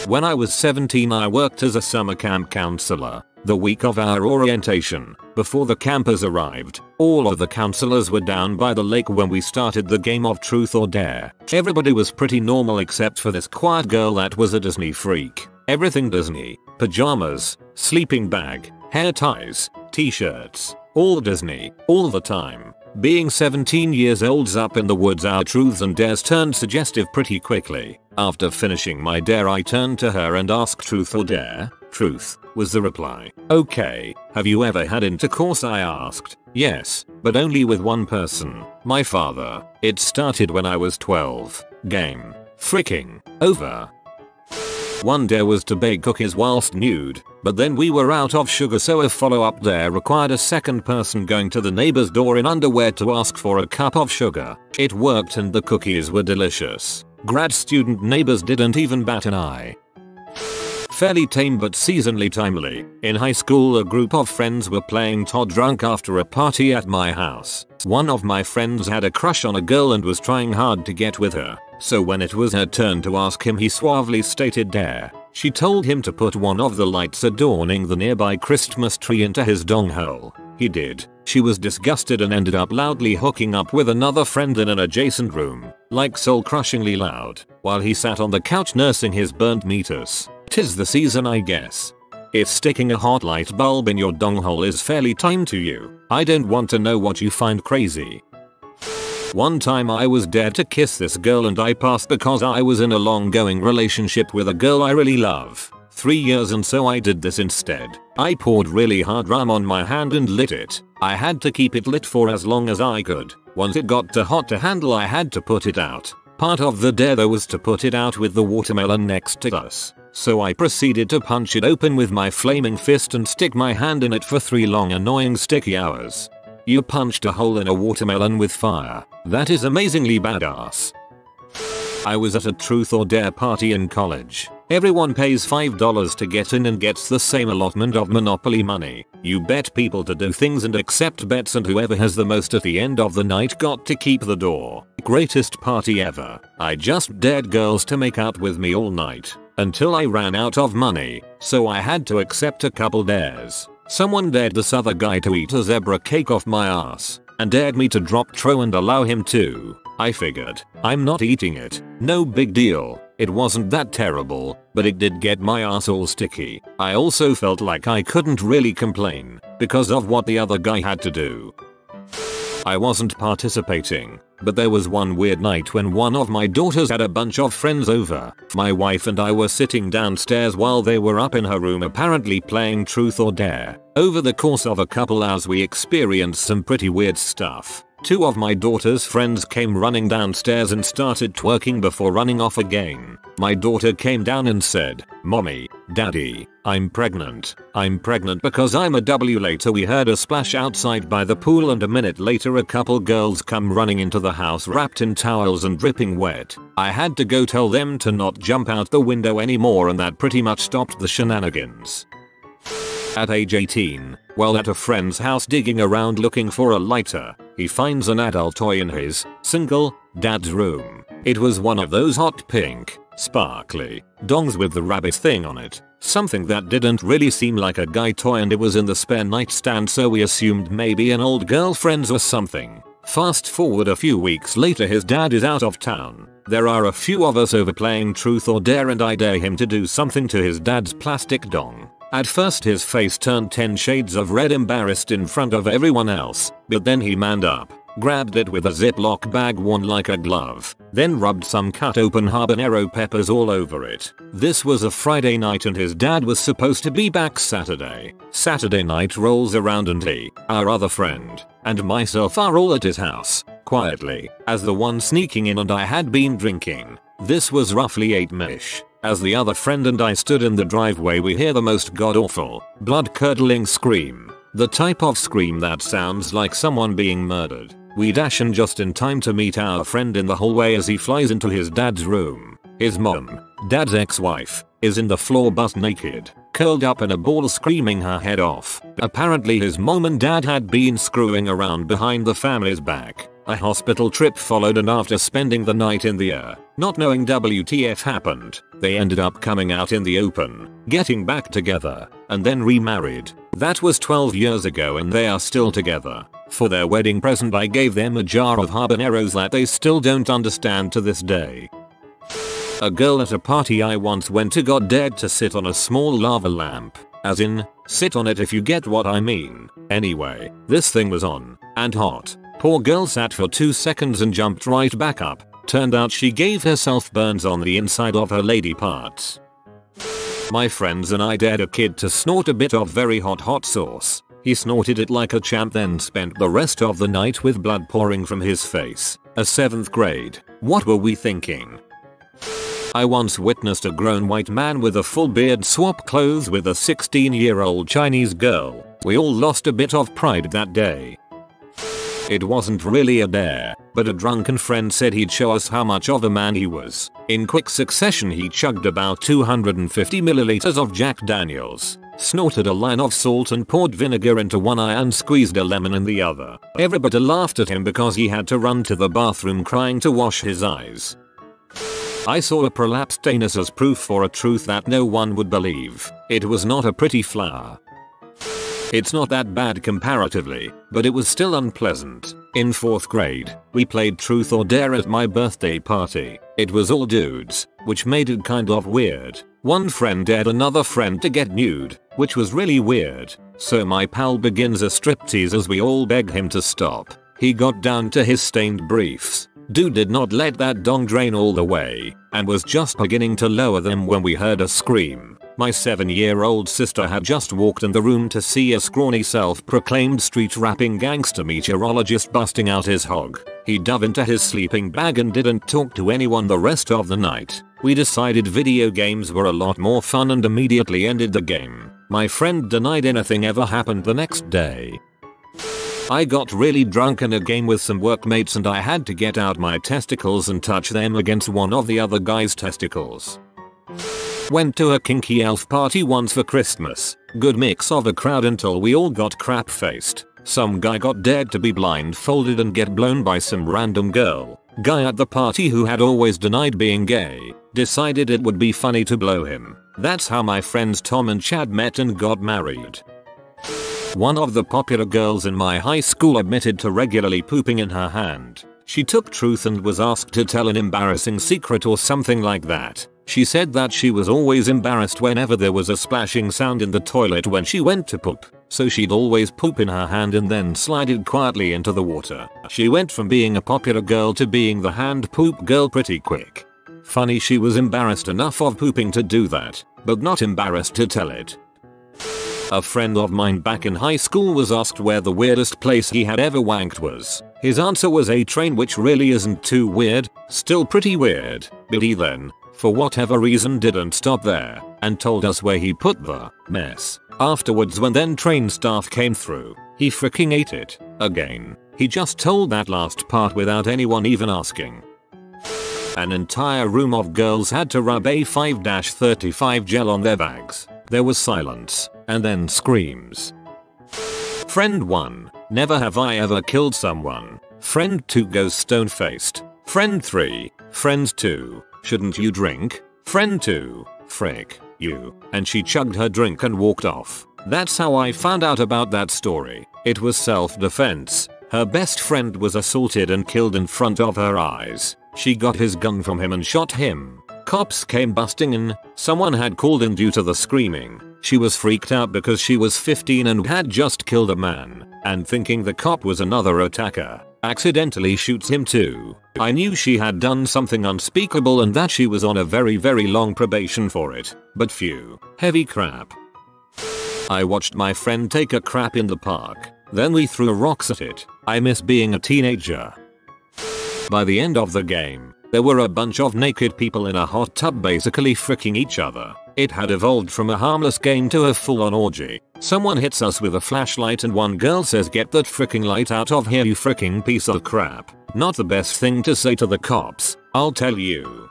When I was 17, I worked as a summer camp counselor. The week of our orientation, before the campers arrived, all of the counselors were down by the lake when we started the game of truth or dare. Everybody was pretty normal except for this quiet girl that was a Disney freak. Everything Disney. Pajamas, sleeping bag, hair ties, t-shirts. All Disney, all the time. Being 17 years old up in the woods, our truths and dares turned suggestive pretty quickly. After finishing my dare, I turned to her and asked truth or dare. Truth, was the reply. Okay, have you ever had intercourse? I asked. Yes, but only with one person, my father. It started when I was 12. Game. Freaking. Over. One dare was to bake cookies whilst nude, but then we were out of sugar, so a follow-up dare required a second person going to the neighbor's door in underwear to ask for a cup of sugar. It worked and the cookies were delicious. Grad student neighbors didn't even bat an eye. Fairly tame but seasonally timely. In high school, a group of friends were playing Todd drunk after a party at my house. One of my friends had a crush on a girl and was trying hard to get with her. So when it was her turn to ask him, he suavely stated dare. She told him to put one of the lights adorning the nearby Christmas tree into his dong hole. He did. She was disgusted and ended up loudly hooking up with another friend in an adjacent room, like soul-crushingly loud, while he sat on the couch nursing his burnt meatus. 'Tis the season, I guess. If sticking a hot light bulb in your dong hole is fairly tame to you, I don't want to know what you find crazy. One time I was dared to kiss this girl and I passed because I was in a long-going relationship with a girl I really love. 3 years, and so I did this instead. I poured really hard rum on my hand and lit it. I had to keep it lit for as long as I could. Once it got too hot to handle, I had to put it out. Part of the dare though was to put it out with the watermelon next to us. So I proceeded to punch it open with my flaming fist and stick my hand in it for 3 long annoying sticky hours. You punched a hole in a watermelon with fire. That is amazingly badass. I was at a truth or dare party in college. Everyone pays $5 to get in and gets the same allotment of Monopoly money. You bet people to do things and accept bets, and whoever has the most at the end of the night got to keep the door. Greatest party ever. I just dared girls to make out with me all night until I ran out of money, so I had to accept a couple dares. Someone dared this other guy to eat a zebra cake off my ass and dared me to drop tro and allow him to. I figured, I'm not eating it, no big deal. It wasn't that terrible, but it did get my ass all sticky. I also felt like I couldn't really complain because of what the other guy had to do. I wasn't participating, but there was one weird night when one of my daughters had a bunch of friends over. My wife and I were sitting downstairs while they were up in her room apparently playing truth or dare. Over the course of a couple hours we experienced some pretty weird stuff. 2 of my daughter's friends came running downstairs and started twerking before running off again. My daughter came down and said, "Mommy, Daddy, I'm pregnant. I'm pregnant because I'm a W." Later we heard a splash outside by the pool, and a minute later a couple girls come running into the house wrapped in towels and dripping wet. I had to go tell them to not jump out the window anymore, and that pretty much stopped the shenanigans. At age 18, while at a friend's house digging around looking for a lighter, he finds an adult toy in his single dad's room. It was one of those hot pink, sparkly dongs with the rabbit thing on it. Something that didn't really seem like a guy toy, and it was in the spare nightstand, so we assumed maybe an old girlfriend's or something. Fast forward a few weeks later, his dad is out of town. There are a few of us over playing truth or dare, and I dare him to do something to his dad's plastic dong. At first his face turned 10 shades of red, embarrassed in front of everyone else, but then he manned up. grabbed it with a Ziploc bag worn like a glove, then rubbed some cut open habanero peppers all over it. This was a Friday night and his dad was supposed to be back Saturday. Saturday night rolls around and he, our other friend, and myself are all at his house, quietly, as the one sneaking in, and I had been drinking. This was roughly 8-ish. As the other friend and I stood in the driveway, we hear the most god-awful, blood-curdling scream. The type of scream that sounds like someone being murdered. We dash in just in time to meet our friend in the hallway as he flies into his dad's room. His mom, dad's ex-wife, is in the floor butt naked, curled up in a ball screaming her head off. Apparently his mom and dad had been screwing around behind the family's back. A hospital trip followed, and after spending the night in the air, not knowing WTF happened, they ended up coming out in the open, getting back together, and then remarried. That was 12 years ago and they are still together. For their wedding present I gave them a jar of habaneros that they still don't understand to this day. A girl at a party I once went to got dared to sit on a small lava lamp. As in, sit on it if you get what I mean. Anyway, this thing was on, and hot. Poor girl sat for 2 seconds and jumped right back up. Turned out she gave herself burns on the inside of her lady parts. My friends and I dared a kid to snort a bit of very hot sauce. He snorted it like a champ, then spent the rest of the night with blood pouring from his face. A 7th grade. What were we thinking? I once witnessed a grown white man with a full beard swap clothes with a 16-year-old Chinese girl. We all lost a bit of pride that day. It wasn't really a dare, but a drunken friend said he'd show us how much of a man he was. In quick succession he chugged about 250 milliliters of Jack Daniels, snorted a line of salt and poured vinegar into one eye and squeezed a lemon in the other. Everybody laughed at him because he had to run to the bathroom crying to wash his eyes. I saw a prolapsed anus as proof for a truth that no one would believe. It was not a pretty flower. It's not that bad comparatively, but it was still unpleasant. In 4th grade, we played Truth or Dare at my birthday party. It was all dudes, which made it kind of weird. One friend dared another friend to get nude, which was really weird. So my pal begins a striptease as we all beg him to stop. He got down to his stained briefs. Dude did not let that dong drain all the way, and was just beginning to lower them when we heard a scream. My 7-year-old sister had just walked in the room to see a scrawny self-proclaimed street-rapping gangster meteorologist busting out his hog. He dove into his sleeping bag and didn't talk to anyone the rest of the night. We decided video games were a lot more fun and immediately ended the game. My friend denied anything ever happened the next day. I got really drunk in a game with some workmates and I had to get out my testicles and touch them against one of the other guy's testicles. Went to a kinky elf party once for Christmas. Good mix of a crowd until we all got crap faced. Some guy got dared to be blindfolded and get blown by some random girl. Guy at the party who had always denied being gay decided it would be funny to blow him. That's how my friends Tom and Chad met and got married. One of the popular girls in my high school admitted to regularly pooping in her hand. She took truth and was asked to tell an embarrassing secret or something like that. She said that she was always embarrassed whenever there was a splashing sound in the toilet when she went to poop, so she'd always poop in her hand and then slide it quietly into the water. She went from being a popular girl to being the hand poop girl pretty quick. Funny, she was embarrassed enough of pooping to do that, but not embarrassed to tell it. A friend of mine back in high school was asked where the weirdest place he had ever wanked was. His answer was a train, which really isn't too weird, still pretty weird, but he then, for whatever reason, didn't stop there and told us where he put the mess. Afterwards, when then train staff came through, he freaking ate it. Again, he just told that last part without anyone even asking. An entire room of girls had to rub a 5-35 gel on their bags. There was silence, and then screams. Friend 1, never have I ever killed someone. Friend 2 goes stone-faced. Friend 3, friend 2, shouldn't you drink? Friend 2, frick you. And she chugged her drink and walked off. That's how I found out about that story. It was self-defense. Her best friend was assaulted and killed in front of her eyes. She got his gun from him and shot him. Cops came busting in. Someone had called in due to the screaming. She was freaked out because she was 15 and had just killed a man, and thinking the cop was another attacker. accidentally shoots him too. I knew she had done something unspeakable and that she was on a very long probation for it, but phew, heavy crap. I watched my friend take a crap in the park, then we threw rocks at it. I miss being a teenager. By the end of the game, there were a bunch of naked people in a hot tub basically fricking each other. It had evolved from a harmless game to a full-on orgy. Someone hits us with a flashlight and one girl says, "Get that fricking light out of here, you fricking piece of crap." Not the best thing to say to the cops, I'll tell you.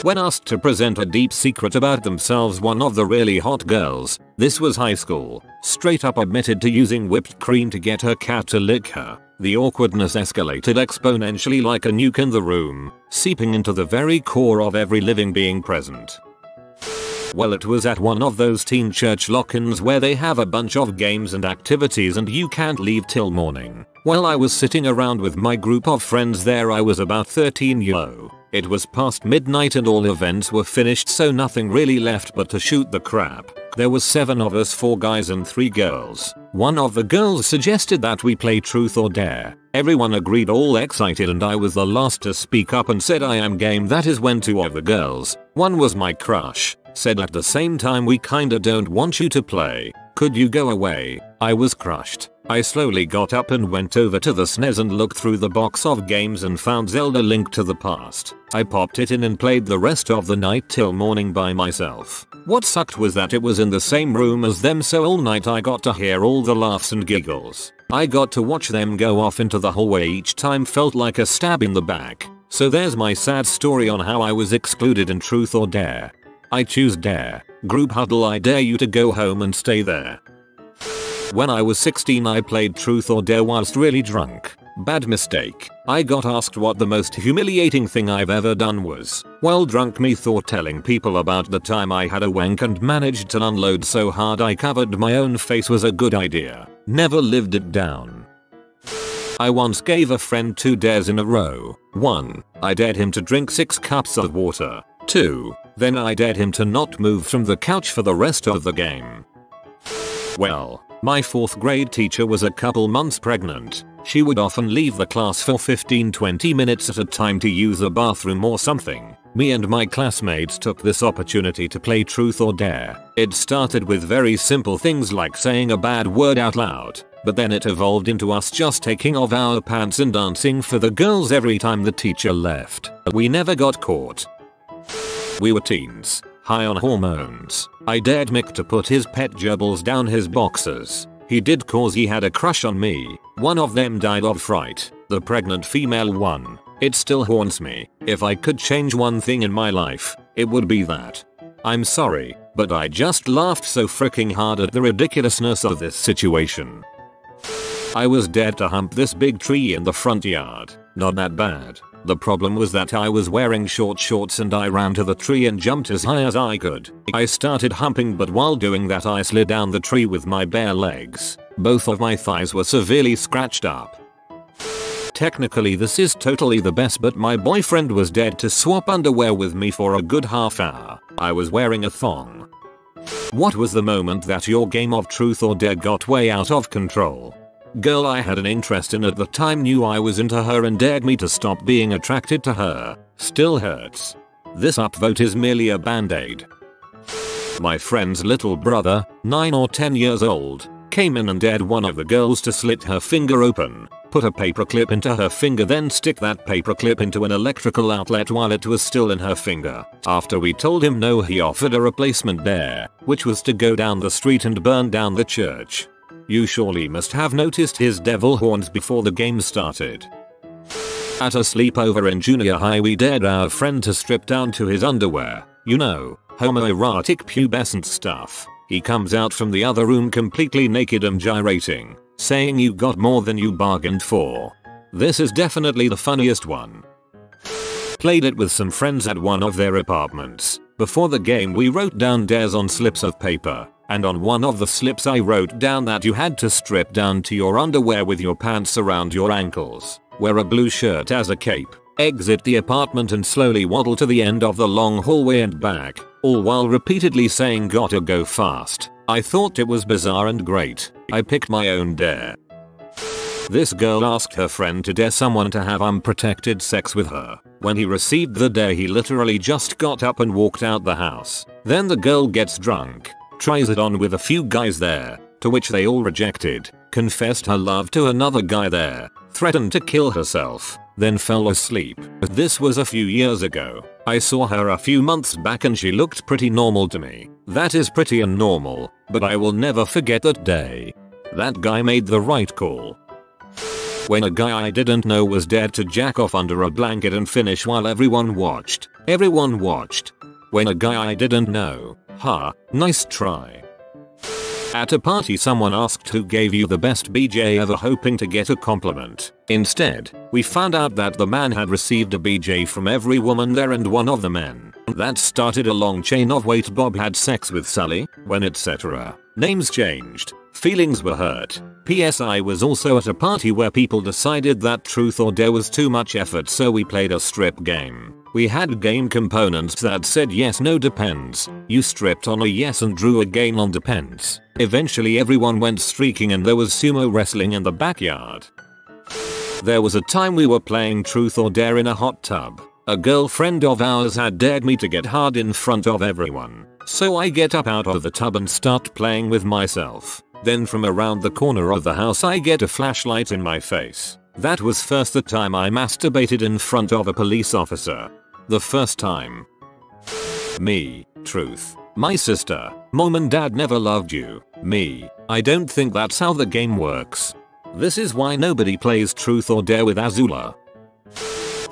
When asked to present a deep secret about themselves, one of the really hot girls, this was high school, straight up admitted to using whipped cream to get her cat to lick her. The awkwardness escalated exponentially like a nuke in the room, seeping into the very core of every living being present. Well, it was at one of those teen church lock-ins where they have a bunch of games and activities and you can't leave till morning. While I was sitting around with my group of friends there, I was about 13 yo. It was past midnight and all events were finished, so nothing really left but to shoot the crap. There was 7 of us, 4 guys and 3 girls. One of the girls suggested that we play truth or dare. Everyone agreed, all excited, and I was the last to speak up and said I am game. That is when 2 of the girls, one was my crush, said at the same time, "We kinda don't want you to play. Could you go away?" I was crushed. I slowly got up and went over to the SNES and looked through the box of games and found Zelda: Link to the Past. I popped it in and played the rest of the night till morning by myself. What sucked was that it was in the same room as them, so all night I got to hear all the laughs and giggles. I got to watch them go off into the hallway. Each time felt like a stab in the back. So there's my sad story on how I was excluded in truth or dare. I choose dare. Group huddle, I dare you to go home and stay there. When I was 16, I played truth or dare whilst really drunk. Bad mistake. I got asked what the most humiliating thing I've ever done was. While drunk, me thought telling people about the time I had a wank and managed to unload so hard I covered my own face was a good idea. Never lived it down. I once gave a friend 2 dares in a row. 1. I dared him to drink 6 cups of water. 2. Then I dared him to not move from the couch for the rest of the game. Well, my 4th grade teacher was a couple months pregnant. She would often leave the class for 15-20 minutes at a time to use a bathroom or something. Me and my classmates took this opportunity to play truth or dare. It started with very simple things like saying a bad word out loud, but then it evolved into us just taking off our pants and dancing for the girls every time the teacher left. We never got caught. We were teens, high on hormones. I dared Mick to put his pet gerbils down his boxers. He did, cause he had a crush on me. One of them died of fright, the pregnant female one. It still haunts me. If I could change one thing in my life, it would be that. I'm sorry, but I just laughed so freaking hard at the ridiculousness of this situation. I was dared to hump this big tree in the front yard. Not that bad. The problem was that I was wearing short shorts and I ran to the tree and jumped as high as I could. I started humping, but while doing that I slid down the tree with my bare legs. Both of my thighs were severely scratched up. Technically this is totally the best, but my boyfriend was dead to swap underwear with me for a good half hour. I was wearing a thong. What was the moment that your game of truth or dare got way out of control? Girl I had an interest in at the time knew I was into her and dared me to stop being attracted to her. Still hurts. This upvote is merely a band-aid. My friend's little brother, 9 or 10 years old, came in and dared one of the girls to slit her finger open, put a paperclip into her finger, then stick that paperclip into an electrical outlet while it was still in her finger. After we told him no, he offered a replacement dare, which was to go down the street and burn down the church. You surely must have noticed his devil horns before the game started. At a sleepover in junior high, we dared our friend to strip down to his underwear. You know, homoerotic pubescent stuff. He comes out from the other room completely naked and gyrating, saying you got more than you bargained for. This is definitely the funniest one. Played it with some friends at one of their apartments. Before the game we wrote down dares on slips of paper. And on one of the slips I wrote down that you had to strip down to your underwear with your pants around your ankles, wear a blue shirt as a cape, exit the apartment and slowly waddle to the end of the long hallway and back, all while repeatedly saying gotta go fast. I thought it was bizarre and great. I picked my own dare. This girl asked her friend to dare someone to have unprotected sex with her. When he received the dare, he literally just got up and walked out the house. Then the girl gets drunk, tries it on with a few guys there, to which they all rejected, confessed her love to another guy there, threatened to kill herself, then fell asleep. This was a few years ago. I saw her a few months back and she looked pretty normal to me. That is pretty and normal, but I will never forget that day. That guy made the right call. When a guy I didn't know was dared to jack off under a blanket and finish while everyone watched. Everyone watched. When a guy I didn't know. Ha, nice try. At a party, someone asked who gave you the best BJ ever, hoping to get a compliment. Instead, we found out that the man had received a BJ from every woman there and one of the men. That started a long chain of wait, Bob had sex with Sally, when etc. Names changed. Feelings were hurt. PS I was also at a party where people decided that truth or dare was too much effort, so we played a strip game. We had game components that said yes, no, depends. You stripped on a yes and drew again on depends. Eventually everyone went streaking and there was sumo wrestling in the backyard. There was a time we were playing truth or dare in a hot tub. A girlfriend of ours had dared me to get hard in front of everyone. So I get up out of the tub and start playing with myself. Then from around the corner of the house I get a flashlight in my face. That was first the time I masturbated in front of a police officer. The first time. Me, truth. My sister, mom and dad never loved you. Me, I don't think that's how the game works. This is why nobody plays truth or dare with Azula.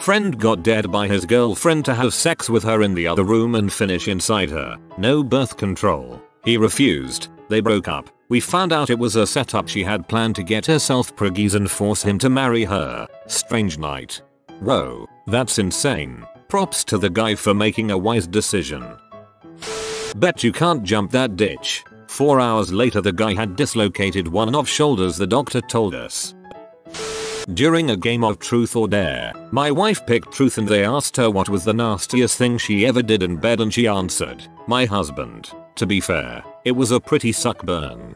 Friend got dared by his girlfriend to have sex with her in the other room and finish inside her. No birth control. He refused. They broke up. We found out it was a setup. She had planned to get herself preggies and force him to marry her. Strange night. Whoa, that's insane. Props to the guy for making a wise decision. Bet you can't jump that ditch. 4 hours later the guy had dislocated one of shoulders, the doctor told us. During a game of truth or dare, my wife picked truth and they asked her what was the nastiest thing she ever did in bed and she answered, my husband. To be fair, it was a pretty suck burn.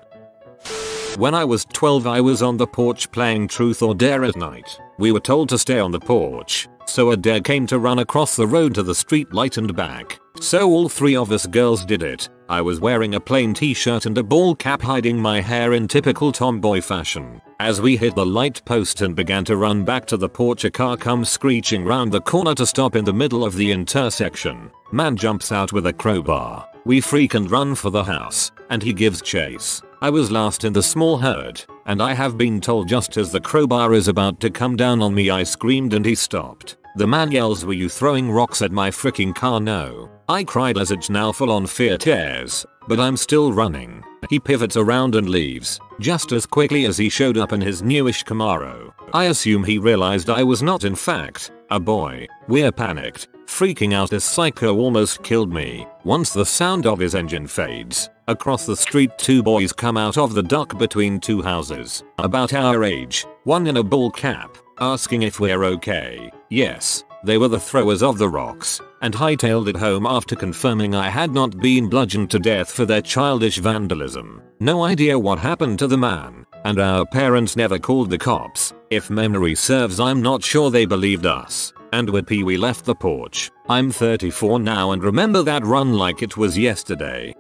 When I was 12 I was on the porch playing truth or dare at night. We were told to stay on the porch, so a dare came to run across the road to the street light and back. So all three of us girls did it. I was wearing a plain t-shirt and a ball cap hiding my hair in typical tomboy fashion. As we hit the light post and began to run back to the porch, a car comes screeching round the corner to stop in the middle of the intersection. Man jumps out with a crowbar. We freak and run for the house, and he gives chase. I was last in the small herd, and I have been told just as the crowbar is about to come down on me I screamed and he stopped. The man yells, were you throwing rocks at my freaking car? No. I cried as it's now full on fear tears, but I'm still running. He pivots around and leaves, just as quickly as he showed up in his newish Camaro. I assume he realized I was not in fact a boy. We're panicked, freaking out as Psycho almost killed me. Once the sound of his engine fades, across the street two boys come out of the dock between two houses, about our age, one in a ball cap, asking if we're okay. Yes, they were the throwers of the rocks, and hightailed it home after confirming I had not been bludgeoned to death for their childish vandalism. No idea what happened to the man, and our parents never called the cops. If memory serves, I'm not sure they believed us. And with P we left the porch. I'm 34 now and remember that run like it was yesterday.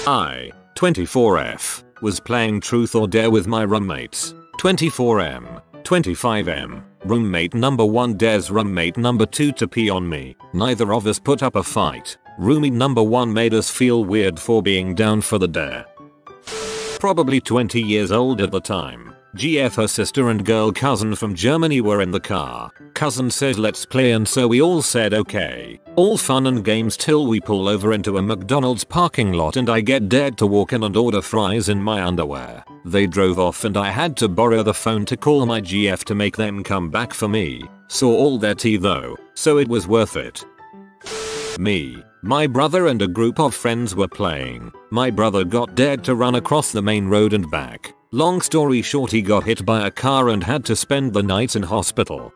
I, 24F, was playing truth or dare with my roommates. 24M, 25M. Roommate number 1 dares roommate number 2 to pee on me. Neither of us put up a fight. Roomie number 1 made us feel weird for being down for the dare. Probably 20 years old at the time. GF, her sister and girl cousin from Germany were in the car. Cousin says let's play and so we all said okay. All fun and games till we pull over into a McDonald's parking lot and I get dared to walk in and order fries in my underwear. They drove off and I had to borrow the phone to call my GF to make them come back for me. Saw all their tea though, so it was worth it. Me, my brother and a group of friends were playing. My brother got dared to run across the main road and back. Long story short, he got hit by a car and had to spend the night in hospital.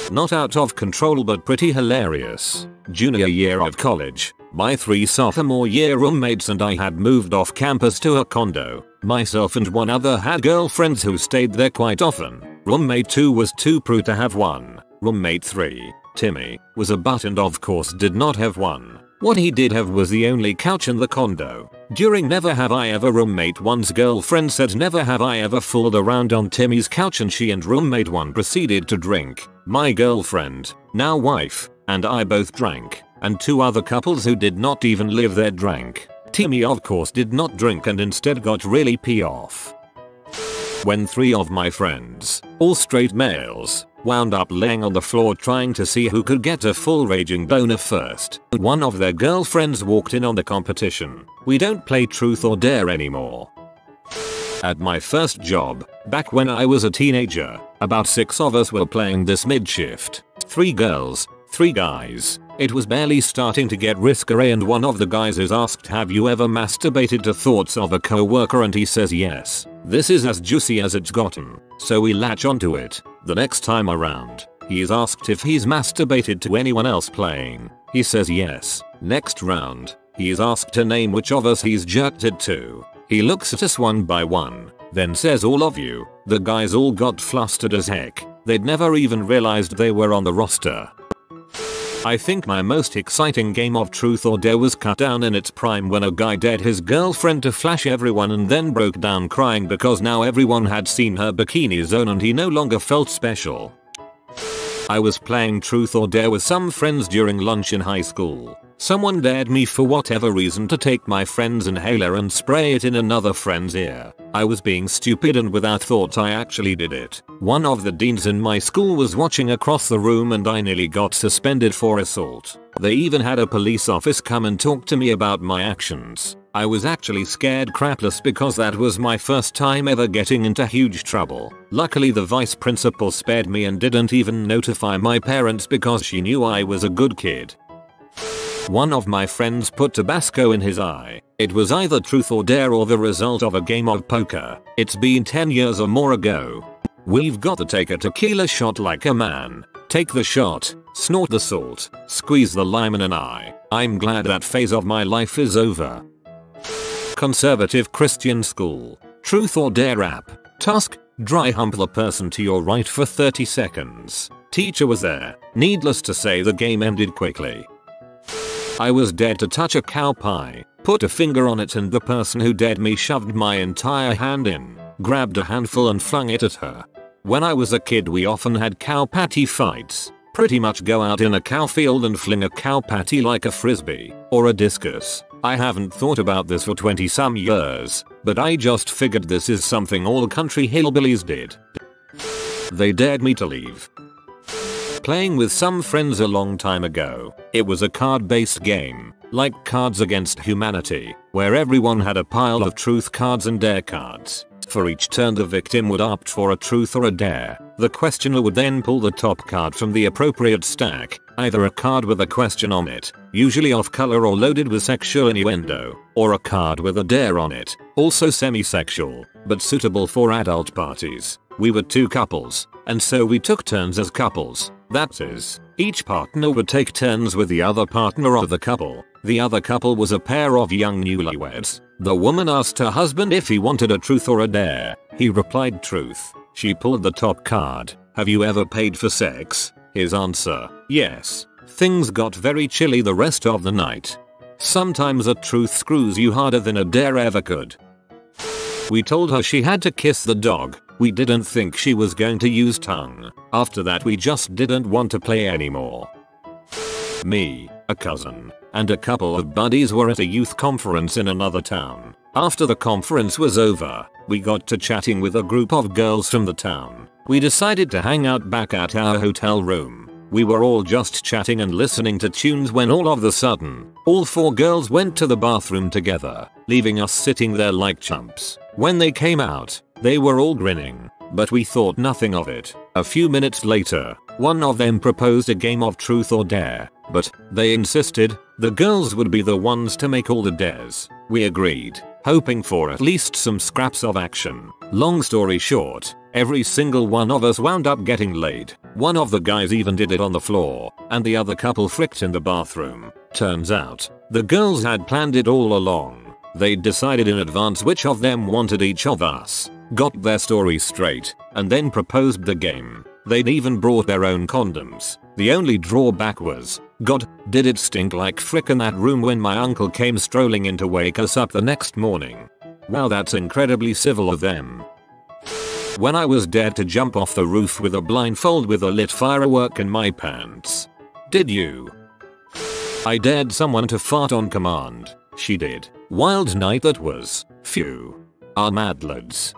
Not out of control but pretty hilarious. Junior year of college, my 3 sophomore year roommates and I had moved off campus to a condo. Myself and one other had girlfriends who stayed there quite often. Roommate 2 was too prude to have one. Roommate 3, Timmy, was a butt and of course did not have one. What he did have was the only couch in the condo. During Never Have I Ever, roommate 1's girlfriend said never have I ever fooled around on Timmy's couch, and she and roommate 1 proceeded to drink. My girlfriend, now wife, and I both drank, and 2 other couples who did not even live there drank. Timmy of course did not drink and instead got really pee off. When 3 of my friends, all straight males, wound up laying on the floor trying to see who could get a full raging boner first, one of their girlfriends walked in on the competition. We don't play truth or dare anymore. At my first job, back when I was a teenager, about 6 of us were playing this mid-shift. 3 girls, 3 guys. It was barely starting to get risque, and one of the guys is asked, have you ever masturbated to thoughts of a coworker, and he says yes. This is as juicy as it's gotten, so we latch onto it. The next time around, he is asked if he's masturbated to anyone else playing. He says yes. Next round, he is asked to name which of us he's jerked it to. He looks at us one by one, then says all of you. The guys all got flustered as heck. They'd never even realized they were on the roster. I think my most exciting game of truth or dare was cut down in its prime when a guy dared his girlfriend to flash everyone and then broke down crying because now everyone had seen her bikini zone and he no longer felt special. I was playing truth or dare with some friends during lunch in high school. Someone dared me for whatever reason to take my friend's inhaler and spray it in another friend's ear. I was being stupid and without thought I actually did it. One of the deans in my school was watching across the room and I nearly got suspended for assault. They even had a police officer come and talk to me about my actions. I was actually scared crapless because that was my first time ever getting into huge trouble. Luckily the vice principal spared me and didn't even notify my parents because she knew I was a good kid. One of my friends put Tabasco in his eye. It was either truth or dare or the result of a game of poker. It's been 10 years or more ago. We've got to take a tequila shot like a man. Take the shot, snort the salt, squeeze the lime in an eye. I'm glad that phase of my life is over. Conservative Christian school. Truth or dare app. Task: dry hump the person to your right for 30 seconds. Teacher was there. Needless to say the game ended quickly. I was dared to touch a cow pie, put a finger on it, and the person who dared me shoved my entire hand in, grabbed a handful and flung it at her. When I was a kid we often had cow patty fights. Pretty much go out in a cow field and fling a cow patty like a frisbee, or a discus. I haven't thought about this for 20 some years, but I just figured this is something all country hillbillies did. They dared me to leave. Playing with some friends a long time ago. It was a card-based game, like Cards Against Humanity, where everyone had a pile of truth cards and dare cards. For each turn the victim would opt for a truth or a dare. The questioner would then pull the top card from the appropriate stack, either a card with a question on it, usually off color or loaded with sexual innuendo, or a card with a dare on it, also semi-sexual, but suitable for adult parties. We were 2 couples, and so we took turns as couples. That is, each partner would take turns with the other partner of the couple. The other couple was a pair of young newlyweds. The woman asked her husband if he wanted a truth or a dare. He replied truth. She pulled the top card. Have you ever paid for sex? His answer, yes. Things got very chilly the rest of the night. Sometimes a truth screws you harder than a dare ever could. We told her she had to kiss the dog. We didn't think she was going to use tongue. After that we just didn't want to play anymore. Me, a cousin, and a couple of buddies were at a youth conference in another town. After the conference was over, we got to chatting with a group of girls from the town. We decided to hang out back at our hotel room. We were all just chatting and listening to tunes when all of a sudden, all 4 girls went to the bathroom together, leaving us sitting there like chumps. When they came out, they were all grinning, but we thought nothing of it. A few minutes later, one of them proposed a game of truth or dare, but they insisted the girls would be the ones to make all the dares. We agreed, hoping for at least some scraps of action. Long story short, every single one of us wound up getting laid. One of the guys even did it on the floor, and the other couple fricked in the bathroom. Turns out, the girls had planned it all along. They decided in advance which of them wanted each of us, got their story straight, and then proposed the game. They'd even brought their own condoms. The only drawback was, God, did it stink like frick in that room when my uncle came strolling in to wake us up the next morning. Wow, that's incredibly civil of them. When I was dared to jump off the roof with a blindfold with a lit firework in my pants. Did you? I dared someone to fart on command. She did. Wild night that was. Phew. Our mad lads.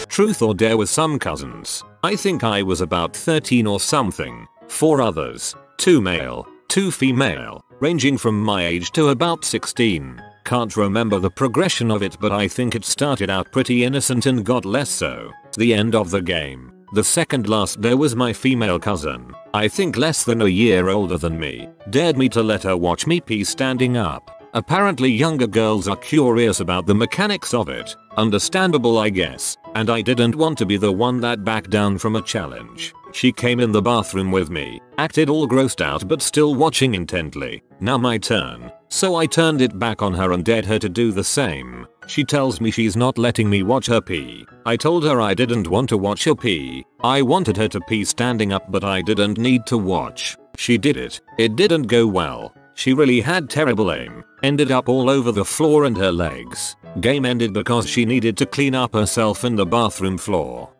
Truth or dare with some cousins. I think I was about 13 or something. 4 others. 2 male, 2 female, ranging from my age to about 16. Can't remember the progression of it, but I think it started out pretty innocent and got less so. The end of the game. The second last day was my female cousin, I think less than a year older than me, dared me to let her watch me pee standing up. Apparently younger girls are curious about the mechanics of it. Understandable, I guess, and I didn't want to be the one that backed down from a challenge. She came in the bathroom with me, acted all grossed out but still watching intently. Now my turn. So I turned it back on her and dared her to do the same. She tells me she's not letting me watch her pee. I told her I didn't want to watch her pee. I wanted her to pee standing up, but I didn't need to watch. She did it. It didn't go well. She really had terrible aim. Ended up all over the floor and her legs. Game ended because she needed to clean up herself in the bathroom floor.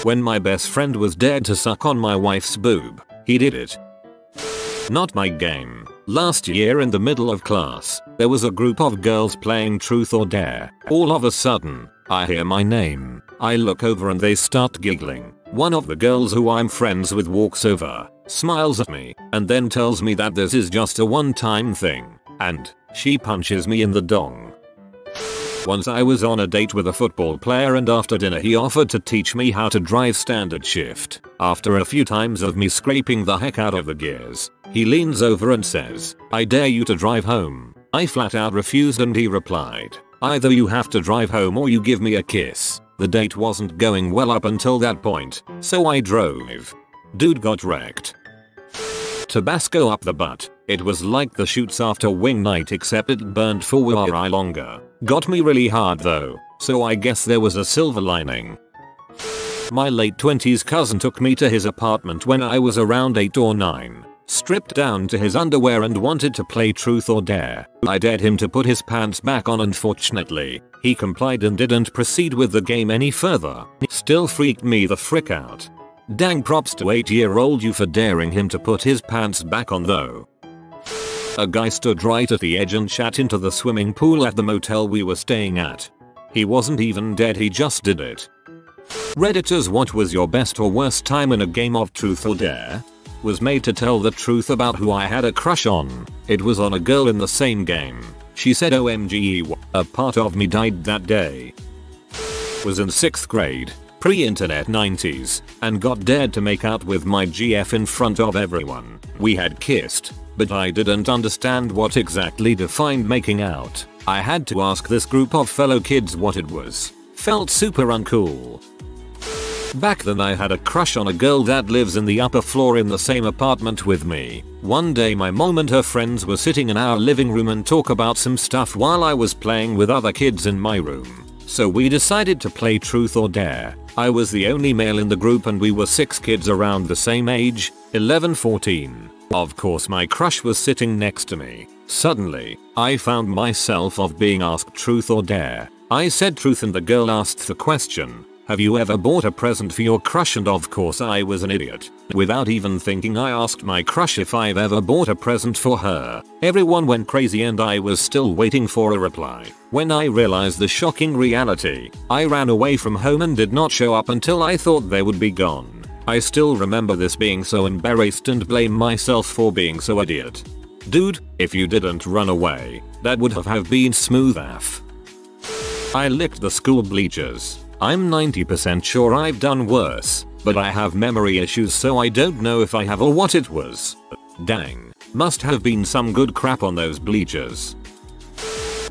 When my best friend was dared to suck on my wife's boob, he did it. Not my game. Last year in the middle of class, there was a group of girls playing truth or dare. All of a sudden, I hear my name. I look over and they start giggling. One of the girls who I'm friends with walks over, smiles at me, and then tells me that this is just a one-time thing, and she punches me in the dong. Once I was on a date with a football player, and after dinner he offered to teach me how to drive standard shift. After a few times of me scraping the heck out of the gears, he leans over and says, "I dare you to drive home." I flat out refused and he replied, "Either you have to drive home or you give me a kiss." The date wasn't going well up until that point, so I drove. Dude got wrecked. Tabasco up the butt. It was like the shoots after wing night, except it burned for way longer. Got me really hard though, so I guess there was a silver lining. My late 20s cousin took me to his apartment when I was around 8 or 9. Stripped down to his underwear and wanted to play truth or dare. I dared him to put his pants back on. Unfortunately, he complied and didn't proceed with the game any further. Still freaked me the frick out. Dang props to 8-year-old you for daring him to put his pants back on though. A guy stood right at the edge and shat into the swimming pool at the motel we were staying at. He wasn't even dead, he just did it. Redditors, what was your best or worst time in a game of truth or dare? Was made to tell the truth about who I had a crush on. It was on a girl in the same game. She said OMG, a part of me died that day. Was in 6th grade, pre-internet 90s, and got dared to make out with my GF in front of everyone. We had kissed, but I didn't understand what exactly defined making out. I had to ask this group of fellow kids what it was. Felt super uncool. Back then I had a crush on a girl that lives in the upper floor in the same apartment with me. One day my mom and her friends were sitting in our living room and talk about some stuff while I was playing with other kids in my room. So we decided to play truth or dare. I was the only male in the group and we were 6 kids around the same age, 11-14. Of course my crush was sitting next to me. Suddenly, I found myself being asked truth or dare. I said truth and the girl asked the question, "Have you ever bought a present for your crush?" And of course I was an idiot. Without even thinking, I asked my crush if I've ever bought a present for her. Everyone went crazy and I was still waiting for a reply. When I realized the shocking reality, I ran away from home and did not show up until I thought they would be gone. I still remember this, being so embarrassed and blame myself for being so idiot. Dude, if you didn't run away, that would have been smooth AF. I licked the school bleachers. I'm 90% sure I've done worse, but I have memory issues so I don't know if I have or what it was. Dang, must have been some good crap on those bleachers.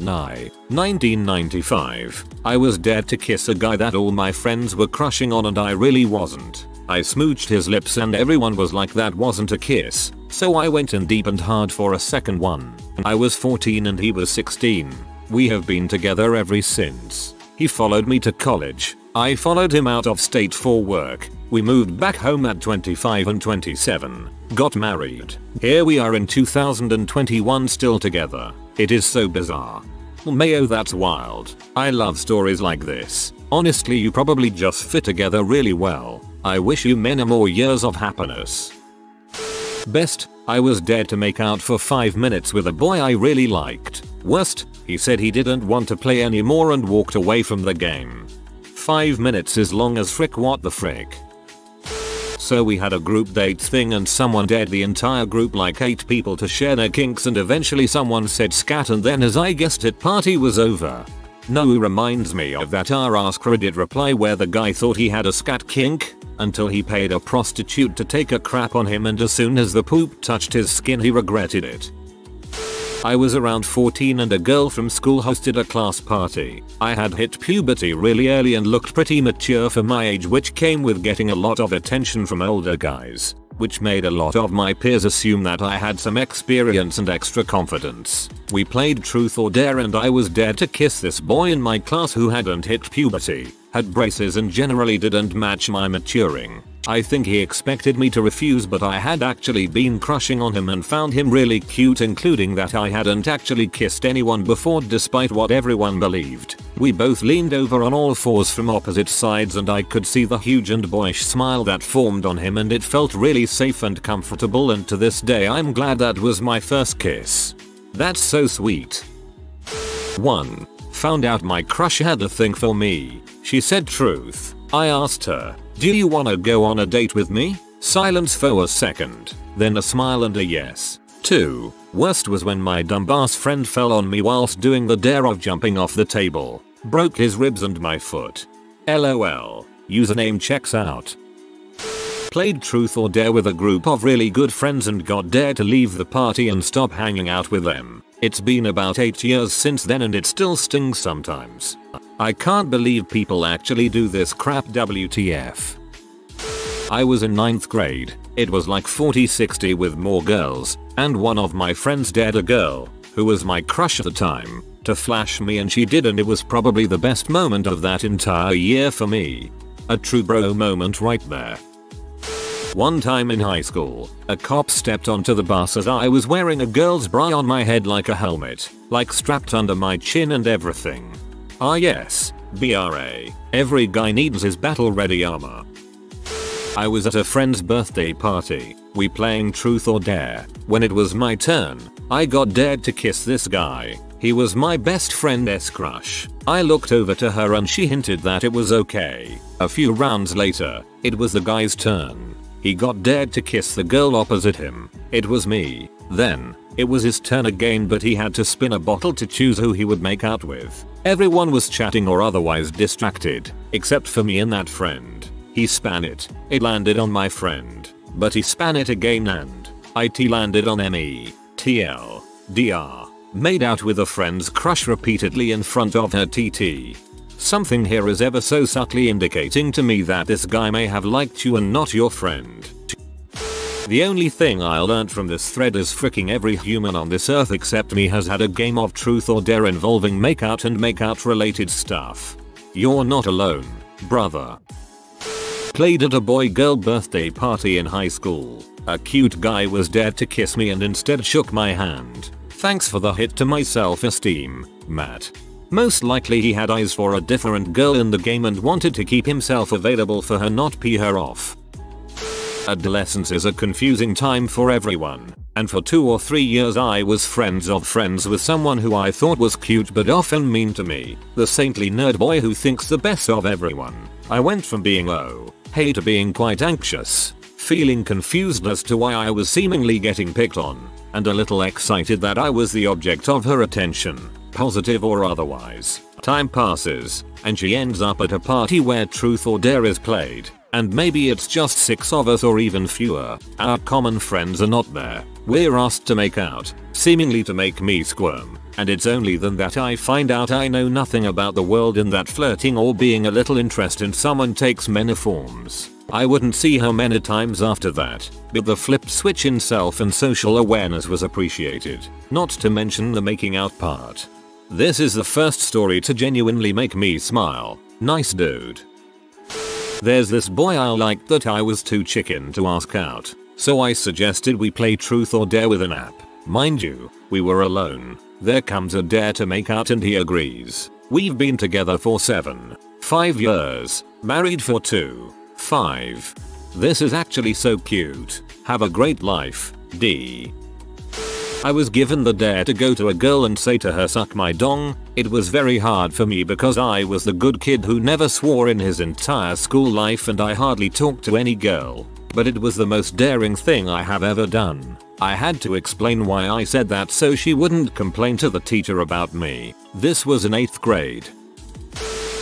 1995. I was dared to kiss a guy that all my friends were crushing on and I really wasn't. I smooched his lips and everyone was like that wasn't a kiss, so I went in deep and hard for a second one. I was 14 and he was 16. We have been together ever since. He followed me to college. I followed him out of state for work. We moved back home at 25 and 27. Got married. Here we are in 2021 still together. It is so bizarre. Mayo, that's wild. I love stories like this. Honestly, you probably just fit together really well. I wish you many more years of happiness. Best, I was dead to make out for 5 minutes with a boy I really liked. Worst, he said he didn't want to play anymore and walked away from the game. 5 minutes is long as frick, what the frick. So we had a group date thing and someone dared the entire group, like 8 people, to share their kinks, and eventually someone said scat, and then as I guessed it, party was over. No, reminds me of that our AskReddit reply where the guy thought he had a scat kink until he paid a prostitute to take a crap on him, and as soon as the poop touched his skin he regretted it. I was around 14 and a girl from school hosted a class party. I had hit puberty really early and looked pretty mature for my age, which came with getting a lot of attention from older guys, which made a lot of my peers assume that I had some experience and extra confidence. We played truth or dare and I was dared to kiss this boy in my class who hadn't hit puberty, had braces, and generally didn't match my maturing. I think he expected me to refuse, but I had actually been crushing on him and found him really cute, including that I hadn't actually kissed anyone before despite what everyone believed. We both leaned over on all fours from opposite sides and I could see the huge and boyish smile that formed on him, and it felt really safe and comfortable, and to this day I'm glad that was my first kiss. That's so sweet. 1. Found out my crush had a thing for me. She said truth. I asked her, "Do you wanna go on a date with me?" Silence for a second, then a smile and a yes. 2. Worst was when my dumbass friend fell on me whilst doing the dare of jumping off the table. Broke his ribs and my foot. LOL. Username checks out. Played truth or dare with a group of really good friends and got dared to leave the party and stop hanging out with them. It's been about 8 years since then and it still stings sometimes. I can't believe people actually do this crap, WTF. I was in 9th grade. It was like 40-60 with more girls, and one of my friends dared a girl, who was my crush at the time, to flash me, and she did, and it was probably the best moment of that entire year for me. A true bro moment right there. One time in high school, a cop stepped onto the bus as I was wearing a girl's bra on my head like a helmet, like strapped under my chin and everything. Ah yes, BRA. Every guy needs his battle ready armor. I was at a friend's birthday party. We playing truth or dare. When it was my turn, I got dared to kiss this guy. He was my best friend's crush. I looked over to her and she hinted that it was okay. A few rounds later, it was the guy's turn. He got dared to kiss the girl opposite him. It was me. Then, it was his turn again, but he had to spin a bottle to choose who he would make out with. Everyone was chatting or otherwise distracted, except for me and that friend. He span it. It landed on my friend. But he span it again and it landed on me. TL. DR. Made out with a friend's crush repeatedly in front of her TT. Something here is ever so subtly indicating to me that this guy may have liked you and not your friend. The only thing I learned from this thread is freaking every human on this earth except me has had a game of truth or dare involving makeout and makeout related stuff. You're not alone, brother. Played at a boy-girl birthday party in high school. A cute guy was dared to kiss me and instead shook my hand. Thanks for the hit to my self-esteem, Matt. Most likely he had eyes for a different girl in the game and wanted to keep himself available for her, not pee her off. Adolescence is a confusing time for everyone, and for 2 or 3 years I was friends with someone who I thought was cute but often mean to me, the saintly nerd boy who thinks the best of everyone. I went from being oh, hey to being quite anxious, feeling confused as to why I was seemingly getting picked on, and a little excited that I was the object of her attention, positive or otherwise. Time passes, and she ends up at a party where truth or dare is played. And maybe it's just 6 of us or even fewer. Our common friends are not there. We're asked to make out, seemingly to make me squirm. And it's only then that I find out I know nothing about the world and that flirting or being a little interested in someone takes many forms. I wouldn't see her many times after that, but the flip switch in self and social awareness was appreciated, not to mention the making out part. This is the first story to genuinely make me smile. Nice dude. There's this boy I liked that I was too chicken to ask out, so I suggested we play truth or dare with an app. Mind you, we were alone. There comes a dare to make out and he agrees. We've been together for 5 years, married for 5. This is actually so cute. Have a great life, D. I was given the dare to go to a girl and say to her suck my dong. It was very hard for me because I was the good kid who never swore in his entire school life and I hardly talked to any girl. But it was the most daring thing I have ever done. I had to explain why I said that so she wouldn't complain to the teacher about me. This was in 8th grade.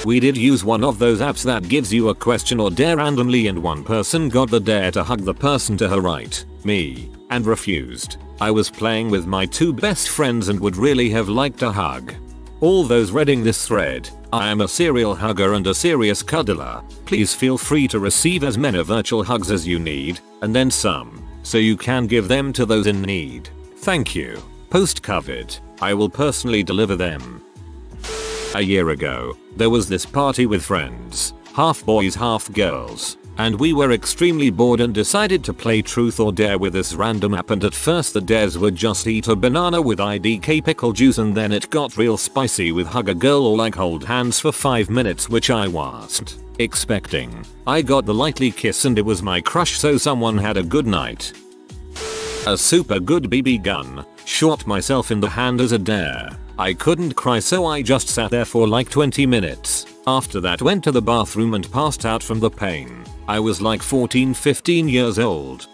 We did use one of those apps that gives you a question or dare randomly and one person got the dare to hug the person to her right, me, and refused. I was playing with my 2 best friends and would really have liked a hug. All those reading this thread, I am a serial hugger and a serious cuddler. Please feel free to receive as many virtual hugs as you need, and then some, so you can give them to those in need. Thank you. Post-COVID, I will personally deliver them. A year ago, there was this party with friends, half boys half girls, and we were extremely bored and decided to play truth or dare with this random app, and at first the dares were just eat a banana with IDK pickle juice and then it got real spicy with hug a girl or like hold hands for 5 minutes, which I wasn't expecting. I got the lightly kiss and it was my crush, so someone had a good night. A super good BB gun, shot myself in the hand as a dare. I couldn't cry so I just sat there for like 20 minutes. After that went to the bathroom and passed out from the pain. I was like 14-15 years old.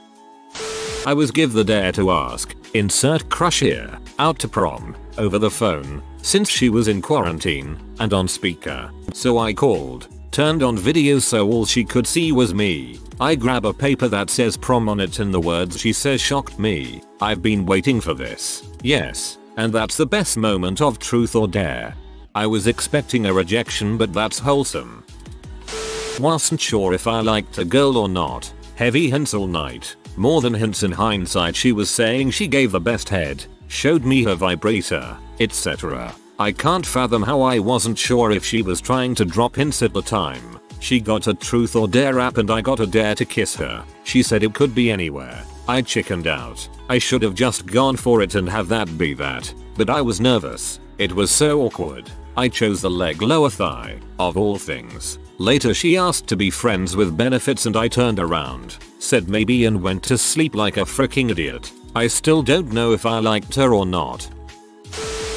I was given the dare to ask, insert crush here, out to prom, over the phone, since she was in quarantine, and on speaker. So I called, turned on video so all she could see was me. I grab a paper that says prom on it and the words she says shocked me. I've been waiting for this. Yes. And that's the best moment of truth or dare. I was expecting a rejection, but that's wholesome. Wasn't sure if I liked a girl or not. Heavy hints all night. More than hints in hindsight. She was saying she gave the best head, showed me her vibrator, etc. I can't fathom how I wasn't sure if she was trying to drop hints at the time. She got a truth or dare app and I got a dare to kiss her. She said it could be anywhere. I chickened out. I should have just gone for it and have that be that, but I was nervous. It was so awkward. I chose the leg lower thigh, of all things. Later she asked to be friends with benefits and I turned around, said maybe and went to sleep like a freaking idiot. I still don't know if I liked her or not.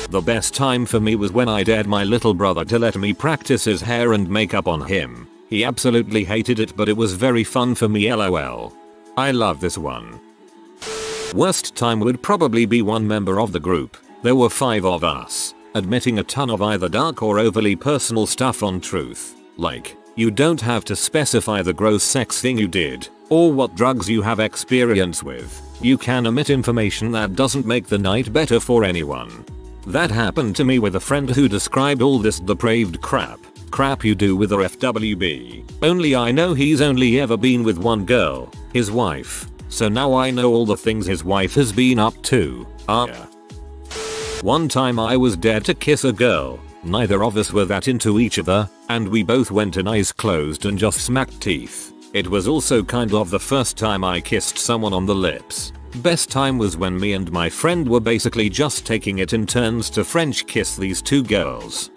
The best time for me was when I dared my little brother to let me practice his hair and makeup on him. He absolutely hated it, but it was very fun for me, lol. I love this one. Worst time would probably be one member of the group. There were 5 of us, admitting a ton of either dark or overly personal stuff on truth. Like, you don't have to specify the gross sex thing you did, or what drugs you have experience with. You can omit information that doesn't make the night better for anyone. That happened to me with a friend who described all this depraved crap you do with a FWB. Only I know he's only ever been with one girl, his wife. So now I know all the things his wife has been up to. One time I was dared to kiss a girl. Neither of us were that into each other, and we both went in eyes closed and just smacked teeth. It was also kind of the first time I kissed someone on the lips. Best time was when me and my friend were basically just taking it in turns to French kiss these 2 girls.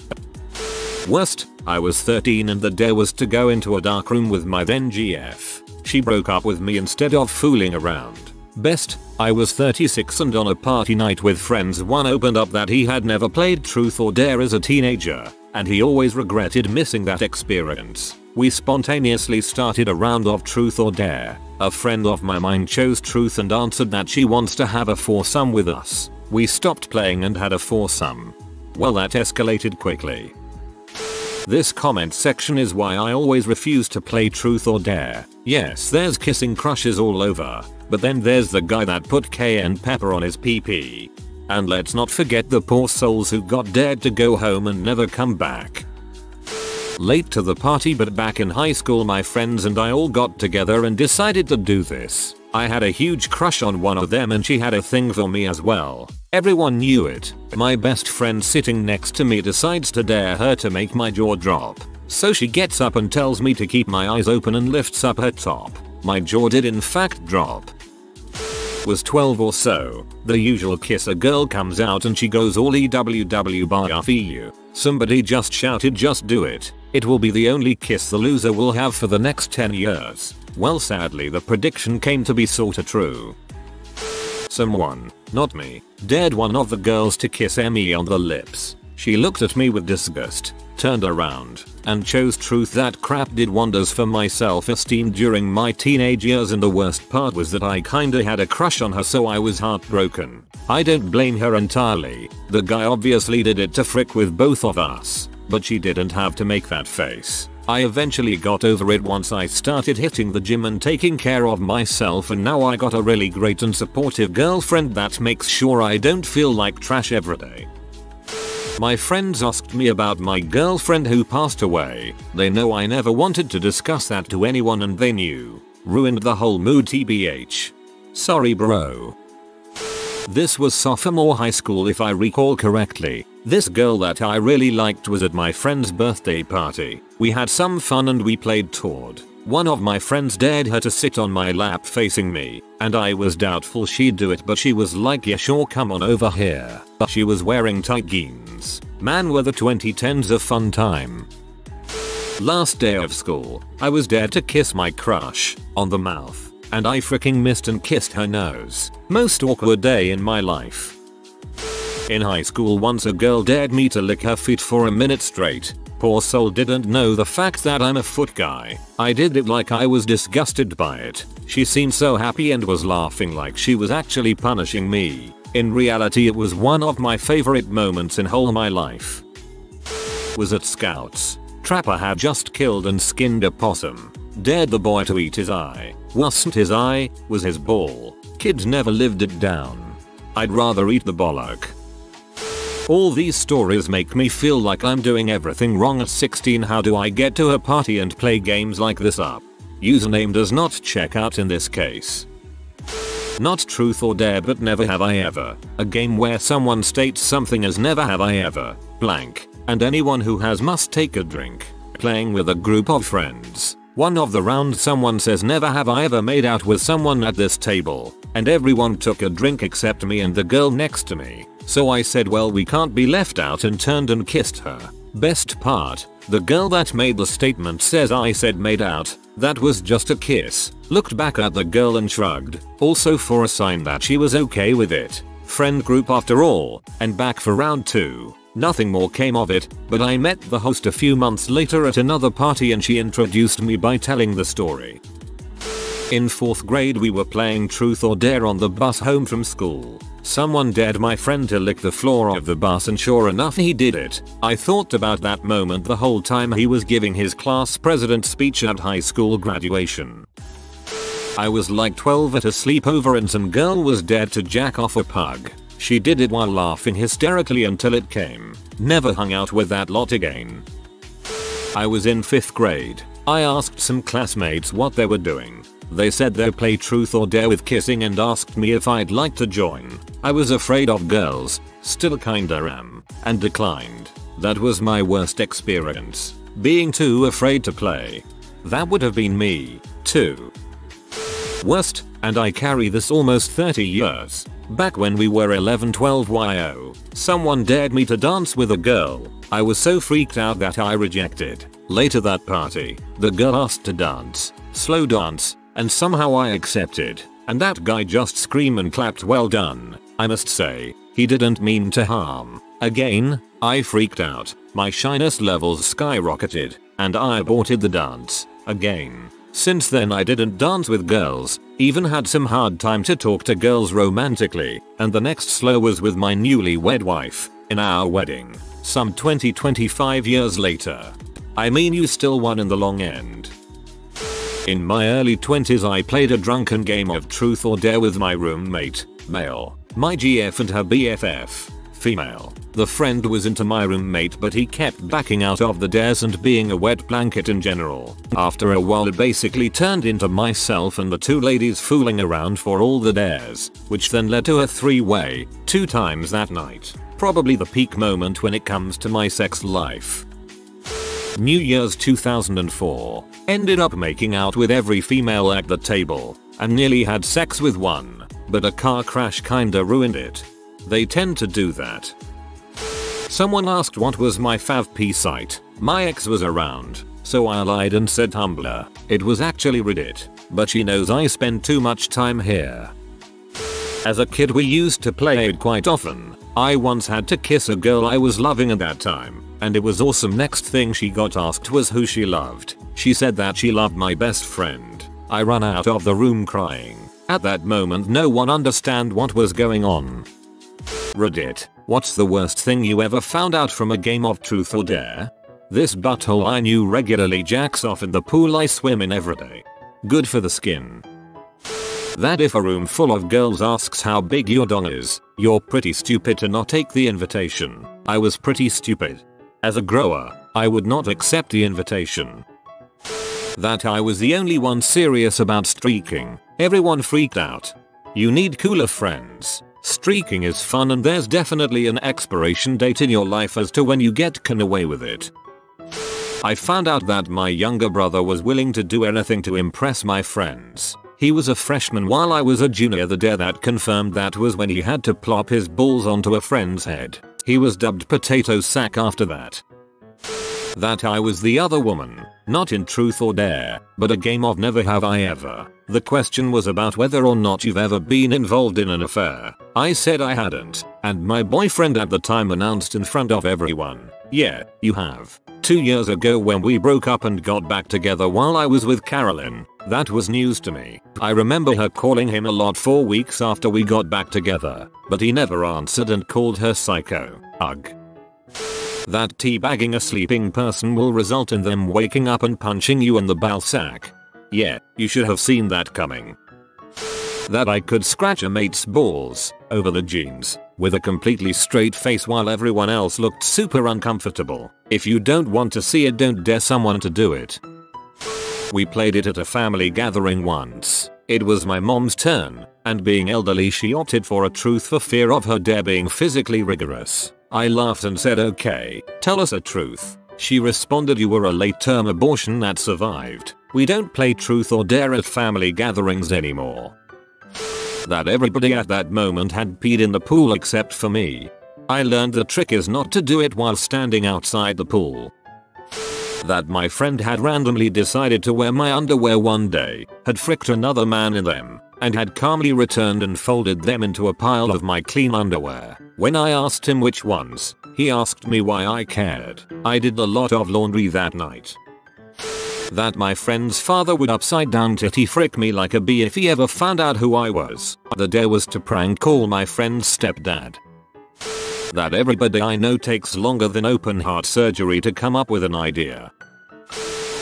Worst, I was 13 and the dare was to go into a dark room with my then GF. She broke up with me instead of fooling around. Best, I was 36 and on a party night with friends one opened up that he had never played truth or dare as a teenager, and he always regretted missing that experience. We spontaneously started a round of truth or dare. A friend of mine chose truth and answered that she wants to have a foursome with us. We stopped playing and had a foursome. Well, that escalated quickly. This comment section is why I always refuse to play truth or dare. Yes, there's kissing crushes all over, but then there's the guy that put cayenne pepper on his PP. And let's not forget the poor souls who got dared to go home and never come back. Late to the party, but back in high school my friends and I all got together and decided to do this. I had a huge crush on one of them and she had a thing for me as well. Everyone knew it. My best friend sitting next to me decides to dare her to make my jaw drop. So she gets up and tells me to keep my eyes open and lifts up her top. My jaw did in fact drop. Was 12 or so. The usual kiss, a girl comes out and she goes all EWW by you. Somebody just shouted, just do it. It will be the only kiss the loser will have for the next 10 years. Well, sadly the prediction came to be sorta true. Someone, not me, dared one of the girls to kiss Emmy on the lips. She looked at me with disgust, turned around, and chose truth. That crap did wonders for my self-esteem during my teenage years, and the worst part was that I kinda had a crush on her, so I was heartbroken. I don't blame her entirely. The guy obviously did it to frick with both of us, but she didn't have to make that face. I eventually got over it once I started hitting the gym and taking care of myself, and now I got a really great and supportive girlfriend that makes sure I don't feel like trash every day. My friends asked me about my girlfriend who passed away. They know I never wanted to discuss that to anyone and they knew. Ruined the whole mood, tbh. Sorry bro. This was sophomore high school if I recall correctly. This girl that I really liked was at my friend's birthday party. We had some fun and we played Tord. One of my friends dared her to sit on my lap facing me, and I was doubtful she'd do it, but she was like, yeah sure, come on over here. She was wearing tight jeans. Man, were the 2010s a fun time. Last day of school, I was dared to kiss my crush on the mouth, and I freaking missed and kissed her nose. Most awkward day in my life. In high school once a girl dared me to lick her feet for a minute straight. Poor soul didn't know the fact that I'm a foot guy. I did it like I was disgusted by it. She seemed so happy and was laughing like she was actually punishing me. In reality it was one of my favorite moments in whole my life. Was at Scouts. Trapper had just killed and skinned a possum. Dared the boy to eat his eye. Wasn't his eye, was his ball. Kids never lived it down. I'd rather eat the bollock. All these stories make me feel like I'm doing everything wrong at 16. How do I get to a party and play games like this up? Username does not check out in this case. Not truth or dare, but never have I ever. A game where someone states something as never have I ever, blank, and anyone who has must take a drink. Playing with a group of friends. One of the rounds someone says never have I ever made out with someone at this table, and everyone took a drink except me and the girl next to me. So I said, well, we can't be left out, and turned and kissed her. Best part, the girl that made the statement says I said made out. That was just a kiss. Looked back at the girl and shrugged, also for a sign that she was okay with it. Friend group after all, and back for round 2. Nothing more came of it, but I met the host a few months later at another party and she introduced me by telling the story. In 4th grade we were playing truth or dare on the bus home from school. Someone dared my friend to lick the floor of the bus, and sure enough he did it. I thought about that moment the whole time he was giving his class president speech at high school graduation. I was like 12 at a sleepover and some girl was dared to jack off a pug. She did it while laughing hysterically until it came. Never hung out with that lot again. I was in 5th grade. I asked some classmates what they were doing. They said they play truth or dare with kissing and asked me if I'd like to join. I was afraid of girls, still kinda am, and declined. That was my worst experience. Being too afraid to play. That would have been me, too. Worst, and I carry this almost 30 years. Back when we were 11-12 yo, someone dared me to dance with a girl. I was so freaked out that I rejected. Later that party, the girl asked to dance, slow dance, and somehow I accepted, and that guy just screamed and clapped. Well done. I must say, he didn't mean to harm. Again, I freaked out, my shyness levels skyrocketed, and I aborted the dance. Again. Since then I didn't dance with girls, even had some hard time to talk to girls romantically, and the next slow was with my newlywed wife, in our wedding, some 20-25 years later. I mean, you still won in the long end. In my early 20s I played a drunken game of truth or dare with my roommate, male, my GF and her BFF. Female. The friend was into my roommate, but he kept backing out of the dares and being a wet blanket in general. After a while it basically turned into myself and the two ladies fooling around for all the dares, which then led to a three-way, 2 times that night. Probably the peak moment when it comes to my sex life. New Year's 2004. Ended up making out with every female at the table, and nearly had sex with one, but a car crash kinda ruined it. They tend to do that. Someone asked what was my favp site. My ex was around, so I lied and said Tumblr. It was actually Reddit, but she knows I spend too much time here. As a kid we used to play it quite often. I once had to kiss a girl I was loving at that time, and it was awesome. Next thing she got asked was who she loved. She said that she loved my best friend. I ran out of the room crying. At that moment no one understood what was going on. Reddit. What's the worst thing you ever found out from a game of truth or dare? This butthole I knew regularly jacks off in the pool I swim in every day. Good for the skin. That if a room full of girls asks how big your dong is, you're pretty stupid to not take the invitation. I was pretty stupid. As a grower, I would not accept the invitation. That I was the only one serious about streaking. Everyone freaked out. You need cooler friends. Streaking is fun and there's definitely an expiration date in your life as to when you get away with it. I found out that my younger brother was willing to do anything to impress my friends. He was a freshman while I was a junior. The dare that confirmed that was when he had to plop his balls onto a friend's head. He was dubbed Potato Sack after that. That I was the other woman, not in truth or dare, but a game of never have I ever. The question was about whether or not you've ever been involved in an affair. I said I hadn't, and my boyfriend at the time announced in front of everyone, "Yeah, you have." 2 years ago when we broke up and got back together while I was with Carolyn, that was news to me. I remember her calling him a lot 4 weeks after we got back together, but he never answered and called her psycho. Ugh. That teabagging a sleeping person will result in them waking up and punching you in the ball sack. Yeah, you should have seen that coming. That I could scratch a mate's balls over the jeans with a completely straight face while everyone else looked super uncomfortable. If you don't want to see it, don't dare someone to do it. We played it at a family gathering once. It was my mom's turn, and being elderly she opted for a truth for fear of her dare being physically rigorous. I laughed and said, "Okay, tell us a truth." She responded, "You were a late-term abortion that survived. We don't play truth or dare at family gatherings anymore." That everybody at that moment had peed in the pool except for me. I learned the trick is not to do it while standing outside the pool. That my friend had randomly decided to wear my underwear one day, had fricked another man in them, and had calmly returned and folded them into a pile of my clean underwear. When I asked him which ones, he asked me why I cared. I did a lot of laundry that night. That my friend's father would upside down titty frick me like a bee if he ever found out who I was. The dare was to prank call my friend's stepdad. That everybody I know takes longer than open heart surgery to come up with an idea.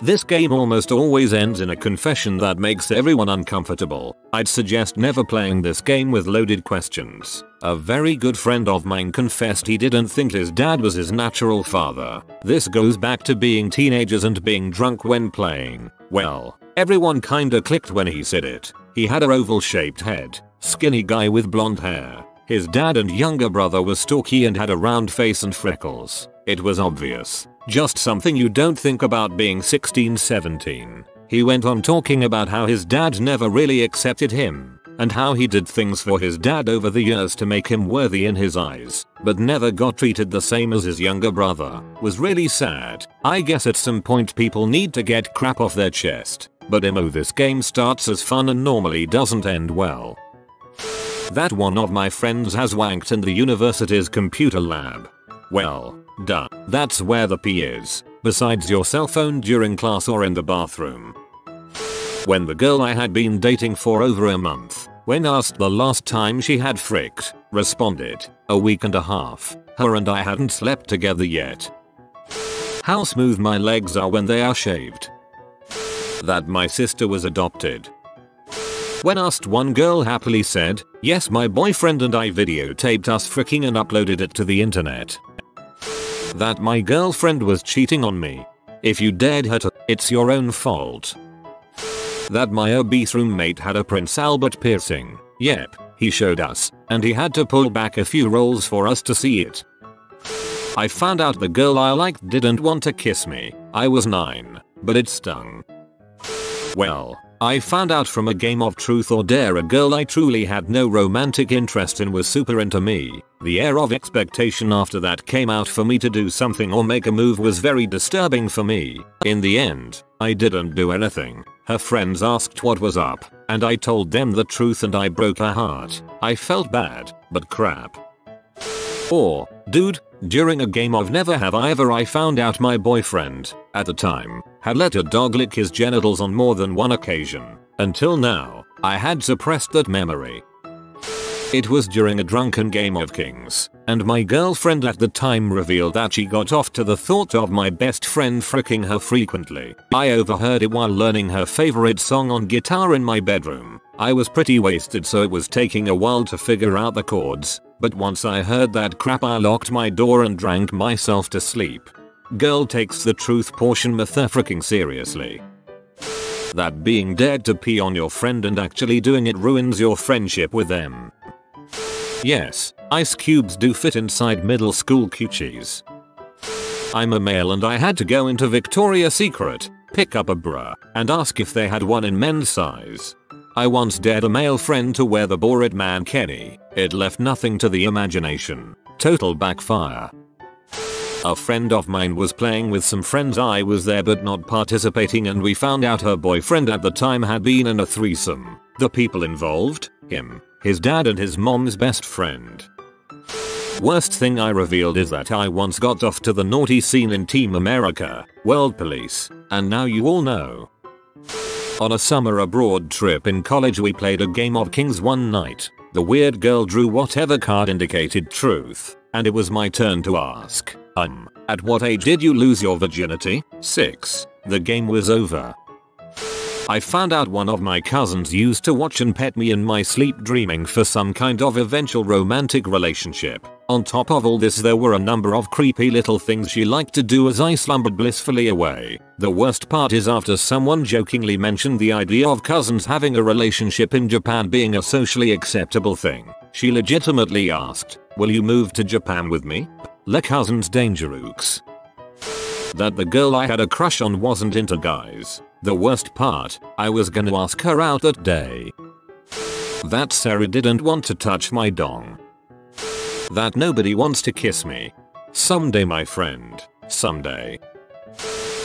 This game almost always ends in a confession that makes everyone uncomfortable. I'd suggest never playing this game with loaded questions. A very good friend of mine confessed he didn't think his dad was his natural father. This goes back to being teenagers and being drunk when playing. Well, everyone kinda clicked when he said it. He had a oval shaped head, skinny guy with blonde hair. His dad and younger brother were stocky and had a round face and freckles. It was obvious. Just something you don't think about being 16-17. He went on talking about how his dad never really accepted him, and how he did things for his dad over the years to make him worthy in his eyes, but never got treated the same as his younger brother. Was really sad. I guess at some point people need to get crap off their chest, but this game starts as fun and normally doesn't end well. That one of my friends has wanked in the university's computer lab. Well, duh. That's where the pee is, besides your cell phone during class or in the bathroom. When the girl I had been dating for over a month, when asked the last time she had fricked, responded, "A week and a half. Her and I hadn't slept together yet." How smooth my legs are when they are shaved. That my sister was adopted. When asked, one girl happily said, Yes, my boyfriend and I videotaped us freaking and uploaded it to the internet. That my girlfriend was cheating on me. If you dared her to, it's your own fault. That my obese roommate had a Prince Albert piercing. Yep, he showed us, and he had to pull back a few rolls for us to see it. I found out the girl I liked didn't want to kiss me. I was 9, but it stung. Well, I found out from a game of truth or dare a girl I truly had no romantic interest in was super into me. The air of expectation after that came out for me to do something or make a move was very disturbing for me. In the end, I didn't do anything. Her friends asked what was up, and I told them the truth and I broke her heart. I felt bad, but crap. Or, dude, during a game of Never Have I Ever I found out my boyfriend, at the time, had let a dog lick his genitals on more than one occasion. Until now, I had suppressed that memory. It was during a drunken game of Kings, and my girlfriend at the time revealed that she got off to the thought of my best friend fricking her frequently. I overheard it while learning her favorite song on guitar in my bedroom. I was pretty wasted, so it was taking a while to figure out the chords, but once I heard that crap I locked my door and drank myself to sleep. Girl takes the truth portion freaking seriously. That being dared to pee on your friend and actually doing it ruins your friendship with them. Yes, ice cubes do fit inside middle school coochies. I'm a male and I had to go into Victoria's Secret, pick up a bra, and ask if they had one in men's size. I once dared a male friend to wear the Bored Man Kenny. It left nothing to the imagination. Total backfire. A friend of mine was playing with some friends. I was there but not participating, and we found out her boyfriend at the time had been in a threesome. The people involved, him, his dad and his mom's best friend. Worst thing I revealed is that I once got off to the naughty scene in Team America, World Police, and now you all know. On a summer abroad trip in college we played a game of Kings one night. The weird girl drew whatever card indicated truth, and it was my turn to ask, at what age did you lose your virginity? 6. The game was over. I found out one of my cousins used to watch and pet me in my sleep, dreaming for some kind of eventual romantic relationship. On top of all this, there were a number of creepy little things she liked to do as I slumbered blissfully away. The worst part is after someone jokingly mentioned the idea of cousins having a relationship in Japan being a socially acceptable thing, she legitimately asked, "Will you move to Japan with me?" Le cousins dangerooks. That the girl I had a crush on wasn't into guys. The worst part, I was gonna ask her out that day. That Sarah didn't want to touch my dong. That nobody wants to kiss me. Someday, my friend. Someday.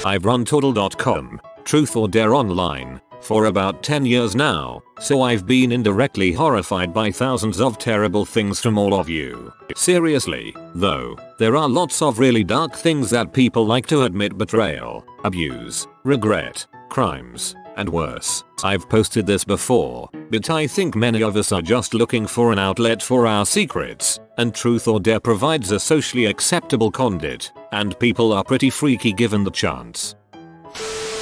I've run Toddle.com, Truth or Dare online, for about 10 years now, so I've been indirectly horrified by thousands of terrible things from all of you. Seriously, though, there are lots of really dark things that people like to admit: betrayal, abuse, regret, crimes, and worse. I've posted this before, but I think many of us are just looking for an outlet for our secrets, and Truth or Dare provides a socially acceptable conduit, and people are pretty freaky given the chance.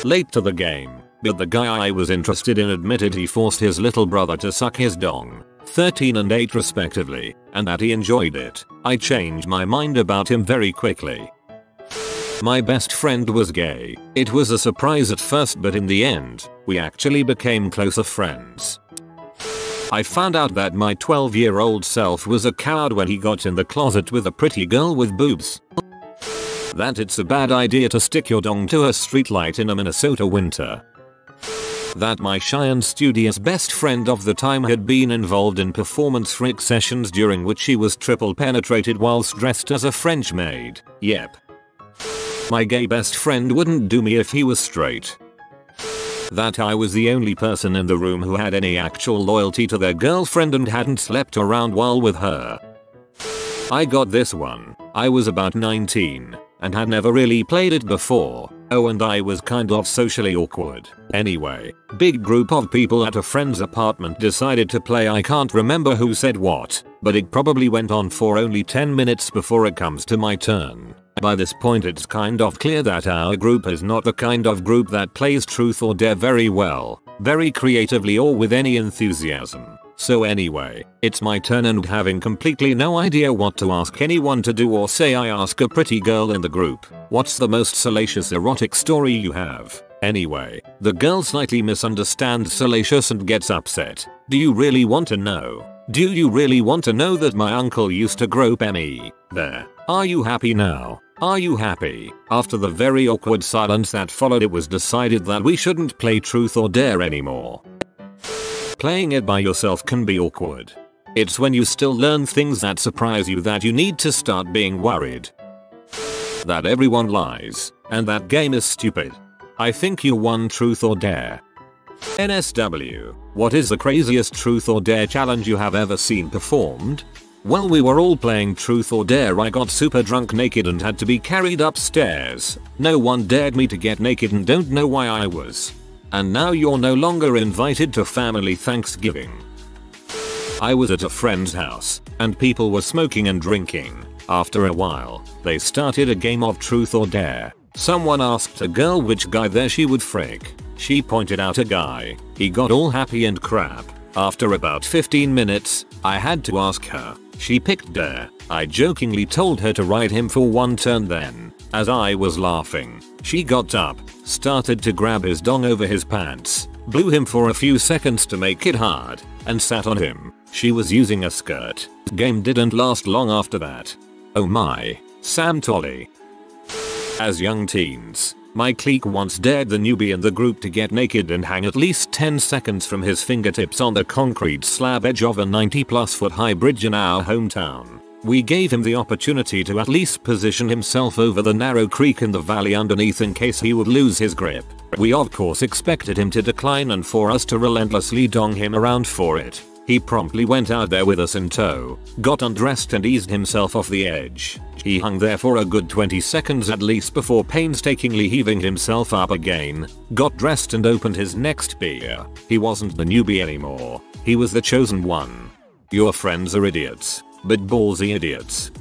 Late to the game, but the guy I was interested in admitted he forced his little brother to suck his dong, 13 and 8 respectively, and that he enjoyed it. I changed my mind about him very quickly. My best friend was gay. It was a surprise at first, but in the end, we actually became closer friends. I found out that my 12-year-old self was a coward when he got in the closet with a pretty girl with boobs. That it's a bad idea to stick your dong to a streetlight in a Minnesota winter. That my shy and studious best friend of the time had been involved in performance freak sessions during which she was triple penetrated whilst dressed as a French maid. Yep. My gay best friend wouldn't do me if he was straight. That I was the only person in the room who had any actual loyalty to their girlfriend and hadn't slept around while with her. I got this one. I was about 19 and had never really played it before. Oh, and I was kind of socially awkward. Anyway, big group of people at a friend's apartment decided to play. I can't remember who said what, but it probably went on for only 10 minutes before it comes to my turn. By this point it's kind of clear that our group is not the kind of group that plays Truth or Dare very well, very creatively, or with any enthusiasm. So anyway, it's my turn and having completely no idea what to ask anyone to do or say, I ask a pretty girl in the group, what's the most salacious erotic story you have? Anyway, the girl slightly misunderstands salacious and gets upset. Do you really want to know? Do you really want to know that my uncle used to grope me? There. Are you happy now? Are you happy? After the very awkward silence that followed, it was decided that we shouldn't play truth or dare anymore. Playing it by yourself can be awkward. It's when you still learn things that surprise you that you need to start being worried that everyone lies, and that game is stupid. I think you won truth or dare. NSW, what is the craziest truth or dare challenge you have ever seen performed? Well, we were all playing truth or dare. I got super drunk naked and had to be carried upstairs. No one dared me to get naked and don't know why I was. And now you're no longer invited to family Thanksgiving. I was at a friend's house, and people were smoking and drinking. After a while, they started a game of truth or dare. Someone asked a girl which guy there she would frick. She pointed out a guy. He got all happy and crap. After about 15 minutes, I had to ask her. She picked dare. I jokingly told her to ride him for one turn then. As I was laughing, she got up, started to grab his dong over his pants, blew him for a few seconds to make it hard, and sat on him. She was using a skirt. Game didn't last long after that. Oh my, Sam Tolly. As young teens, my clique once dared the newbie in the group to get naked and hang at least 10 seconds from his fingertips on the concrete slab edge of a 90+ foot high bridge in our hometown. We gave him the opportunity to at least position himself over the narrow creek in the valley underneath in case he would lose his grip. We of course expected him to decline and for us to relentlessly dong him around for it. He promptly went out there with us in tow, got undressed and eased himself off the edge. He hung there for a good 20 seconds at least before painstakingly heaving himself up again, got dressed and opened his next beer. He wasn't the newbie anymore. He was the chosen one. Your friends are idiots, but ballsy idiots.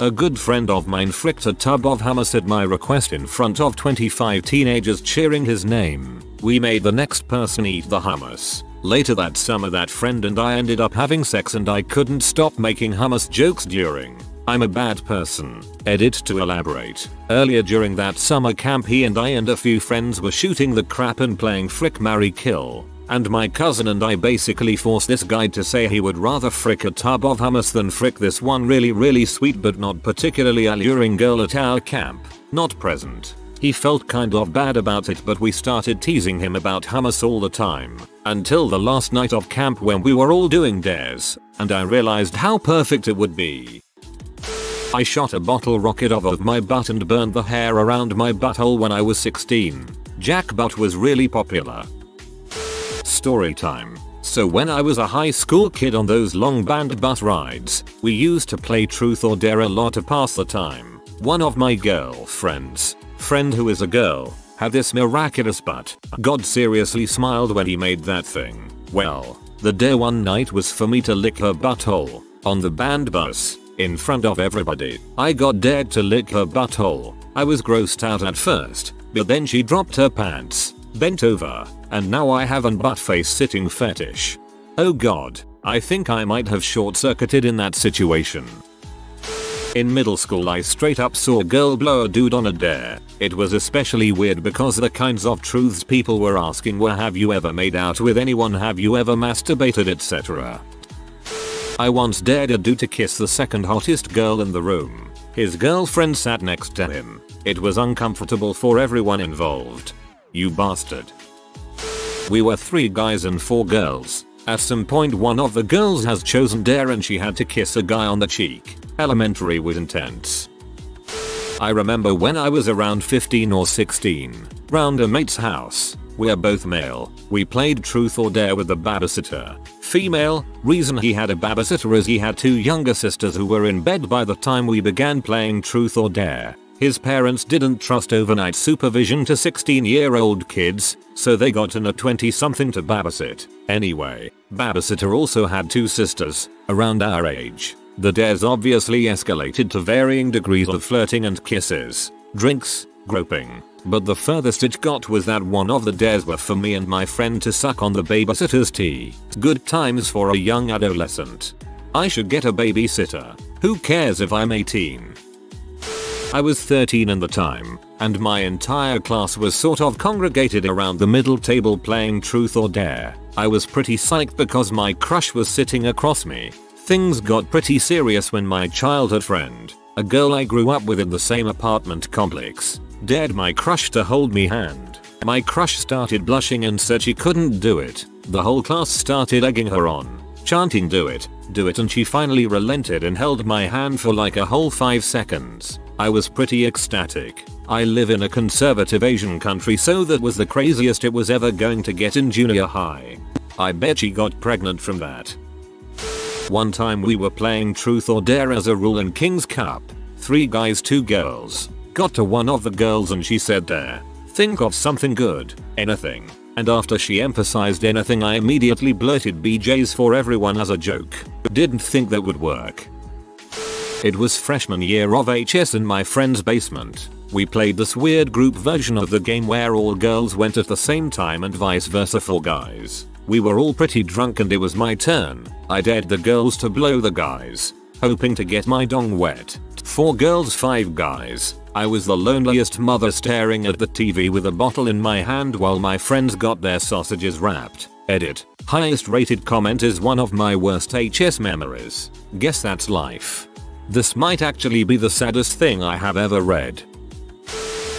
A good friend of mine fricked a tub of hummus at my request in front of 25 teenagers cheering his name. We made the next person eat the hummus. Later that summer that friend and I ended up having sex and I couldn't stop making hummus jokes during. I'm a bad person. Edit to elaborate. Earlier during that summer camp he and I and a few friends were shooting the crap and playing frick marry kill. And my cousin and I basically forced this guy to say he would rather frick a tub of hummus than frick this one really sweet but not particularly alluring girl at our camp. Not present. He felt kind of bad about it but we started teasing him about hummus all the time. Until the last night of camp when we were all doing dares, and I realized how perfect it would be. I shot a bottle rocket off of my butt and burned the hair around my butthole when I was 16. Jack butt was really popular. Story time. So when I was a high school kid on those long band bus rides, we used to play truth or dare a lot to pass the time. One of my girlfriends, friend who is a girl, had this miraculous butt. God seriously smiled when he made that thing. Well, the dare one night was for me to lick her butthole on the band bus in front of everybody. I got dared to lick her butthole. I was grossed out at first, but then she dropped her pants, bent over, and now I have an butt face sitting fetish. Oh god, I think I might have short-circuited in that situation. In middle school I straight up saw a girl blow a dude on a dare. It was especially weird because the kinds of truths people were asking were have you ever made out with anyone, have you ever masturbated, etc. I once dared a dude to kiss the second hottest girl in the room. His girlfriend sat next to him. It was uncomfortable for everyone involved. You bastard. We were 3 guys and 4 girls. At some point one of the girls has chosen dare and she had to kiss a guy on the cheek. Elementary was intense. I remember when I was around 15 or 16, round a mate's house. We're both male. We played truth or dare with the babysitter. Female. Reason he had a babysitter is he had 2 younger sisters who were in bed by the time we began playing truth or dare. His parents didn't trust overnight supervision to 16-year-old kids, so they got in a 20-something to babysit. Anyway, babysitter also had 2 sisters, around our age. The dares obviously escalated to varying degrees of flirting and kisses, drinks, groping, but the furthest it got was that one of the dares were for me and my friend to suck on the babysitter's tea. Good times for a young adolescent. I should get a babysitter. Who cares if I'm 18? I was 13 at the time, and my entire class was sort of congregated around the middle table playing truth or dare. I was pretty psyched because my crush was sitting across me. Things got pretty serious when my childhood friend, a girl I grew up with in the same apartment complex, dared my crush to hold me hand. My crush started blushing and said she couldn't do it. The whole class started egging her on, chanting do it, and she finally relented and held my hand for like a whole 5 seconds. I was pretty ecstatic. I live in a conservative Asian country, so that was the craziest it was ever going to get in junior high. I bet she got pregnant from that. One time we were playing truth or dare as a rule in King's Cup. 3 guys 2 girls. Got to one of the girls and she said dare. Think of something good. Anything. And after she emphasized anything, I immediately blurted BJ's for everyone as a joke. Didn't think that would work. It was freshman year of HS in my friend's basement. We played this weird group version of the game where all girls went at the same time and vice versa for guys. We were all pretty drunk and it was my turn. I dared the girls to blow the guys, hoping to get my dong wet. 4 girls 5 guys. I was the loneliest mother staring at the TV with a bottle in my hand while my friends got their sausages wrapped. Edit. Highest rated comment is one of my worst HS memories. Guess that's life. This might actually be the saddest thing I have ever read.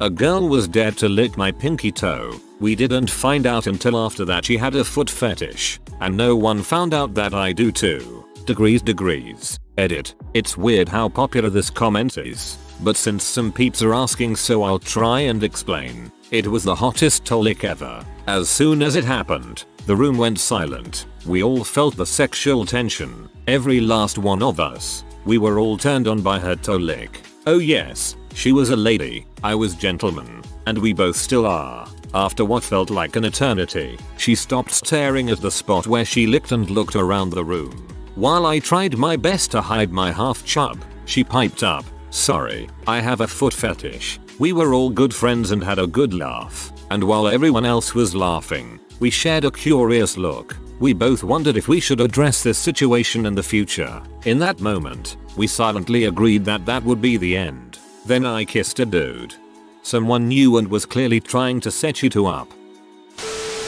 A girl was dared to lick my pinky toe. We didn't find out until after that she had a foot fetish. And no one found out that I do too. Degrees. Edit. It's weird how popular this comment is. But since some peeps are asking, so I'll try and explain. It was the hottest toe lick ever. As soon as it happened, the room went silent. We all felt the sexual tension. Every last one of us. We were all turned on by her toe lick. Oh yes, she was a lady, I was gentleman, and we both still are. After what felt like an eternity, she stopped staring at the spot where she licked and looked around the room. While I tried my best to hide my half chub, she piped up, "Sorry, I have a foot fetish." We were all good friends and had a good laugh, and while everyone else was laughing, we shared a curious look. We both wondered if we should address this situation in the future. In that moment, we silently agreed that that would be the end. Then I kissed a dude. Someone new and was clearly trying to set you two up.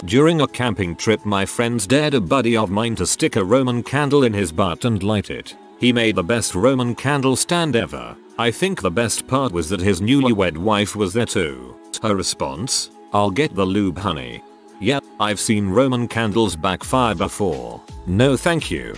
During a camping trip, my friends dared a buddy of mine to stick a Roman candle in his butt and light it. He made the best Roman candle stand ever. I think the best part was that his newlywed wife was there too. Her response? "I'll get the lube, honey." Yeah, I've seen Roman candles backfire before. No thank you.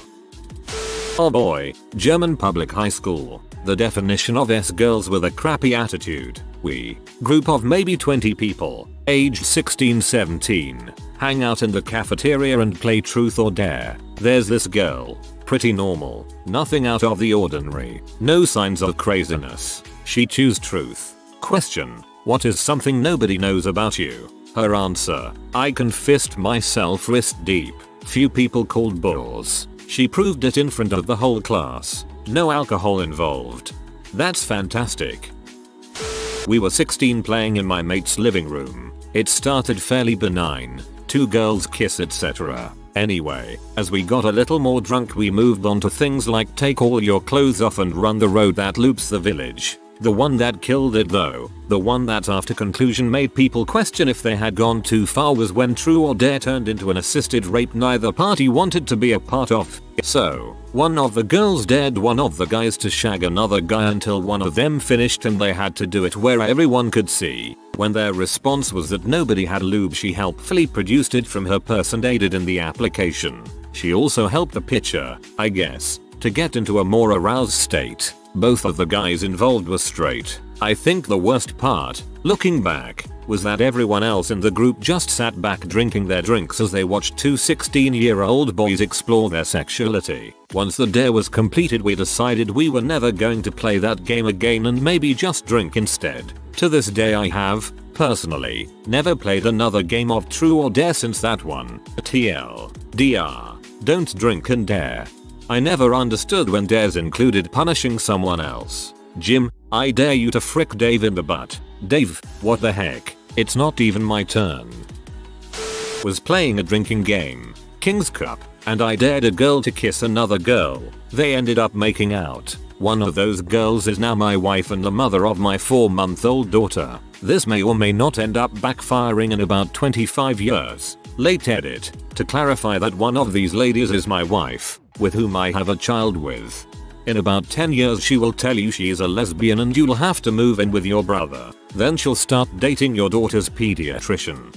Oh boy, German public high school. The definition of S-girls with a crappy attitude. We, group of maybe 20 people, age 16-17, hang out in the cafeteria and play truth or dare. There's this girl, pretty normal, nothing out of the ordinary, no signs of craziness. She choose truth. Question: what is something nobody knows about you? Her answer: I can fist myself wrist deep. Few people called balls. She proved it in front of the whole class. No alcohol involved. That's fantastic. We were 16 playing in my mate's living room. It started fairly benign. 2 girls kiss, etc. Anyway, as we got a little more drunk, we moved on to things like take all your clothes off and run the road that loops the village. The one that killed it though, the one that after conclusion made people question if they had gone too far, was when True or Dare turned into an assisted rape neither party wanted to be a part of. So, one of the girls dared one of the guys to shag another guy until one of them finished, and they had to do it where everyone could see. When their response was that nobody had lube, she helpfully produced it from her purse and aided in the application. She also helped the pitcher, I guess, to get into a more aroused state. Both of the guys involved were straight. I think the worst part, looking back, was that everyone else in the group just sat back drinking their drinks as they watched 2 16-year-old boys explore their sexuality. Once the dare was completed, we decided we were never going to play that game again and maybe just drink instead. To this day I have, personally, never played another game of True or Dare since that one. TLDR. Don't drink and dare. I never understood when dares included punishing someone else. Jim, I dare you to frick Dave in the butt. Dave, what the heck? It's not even my turn. Was playing a drinking game, King's Cup, and I dared a girl to kiss another girl. They ended up making out. One of those girls is now my wife and the mother of my 4-month-old daughter. This may or may not end up backfiring in about 25 years. Late edit. To clarify that one of these ladies is my wife, with whom I have a child with. In about 10 years she will tell you she is a lesbian and you'll have to move in with your brother. Then she'll start dating your daughter's pediatrician.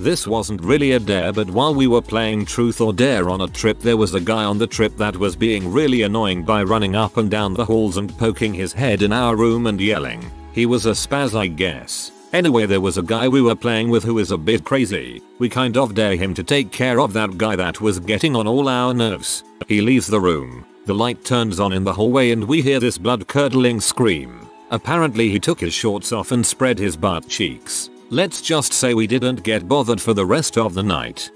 This wasn't really a dare, but while we were playing Truth or Dare on a trip, there was a guy on the trip that was being really annoying by running up and down the halls and poking his head in our room and yelling. He was a spaz, I guess. Anyway, there was a guy we were playing with who is a bit crazy. We kind of dare him to take care of that guy that was getting on all our nerves. He leaves the room. The light turns on in the hallway and we hear this blood-curdling scream. Apparently he took his shorts off and spread his butt cheeks. Let's just say we didn't get bothered for the rest of the night.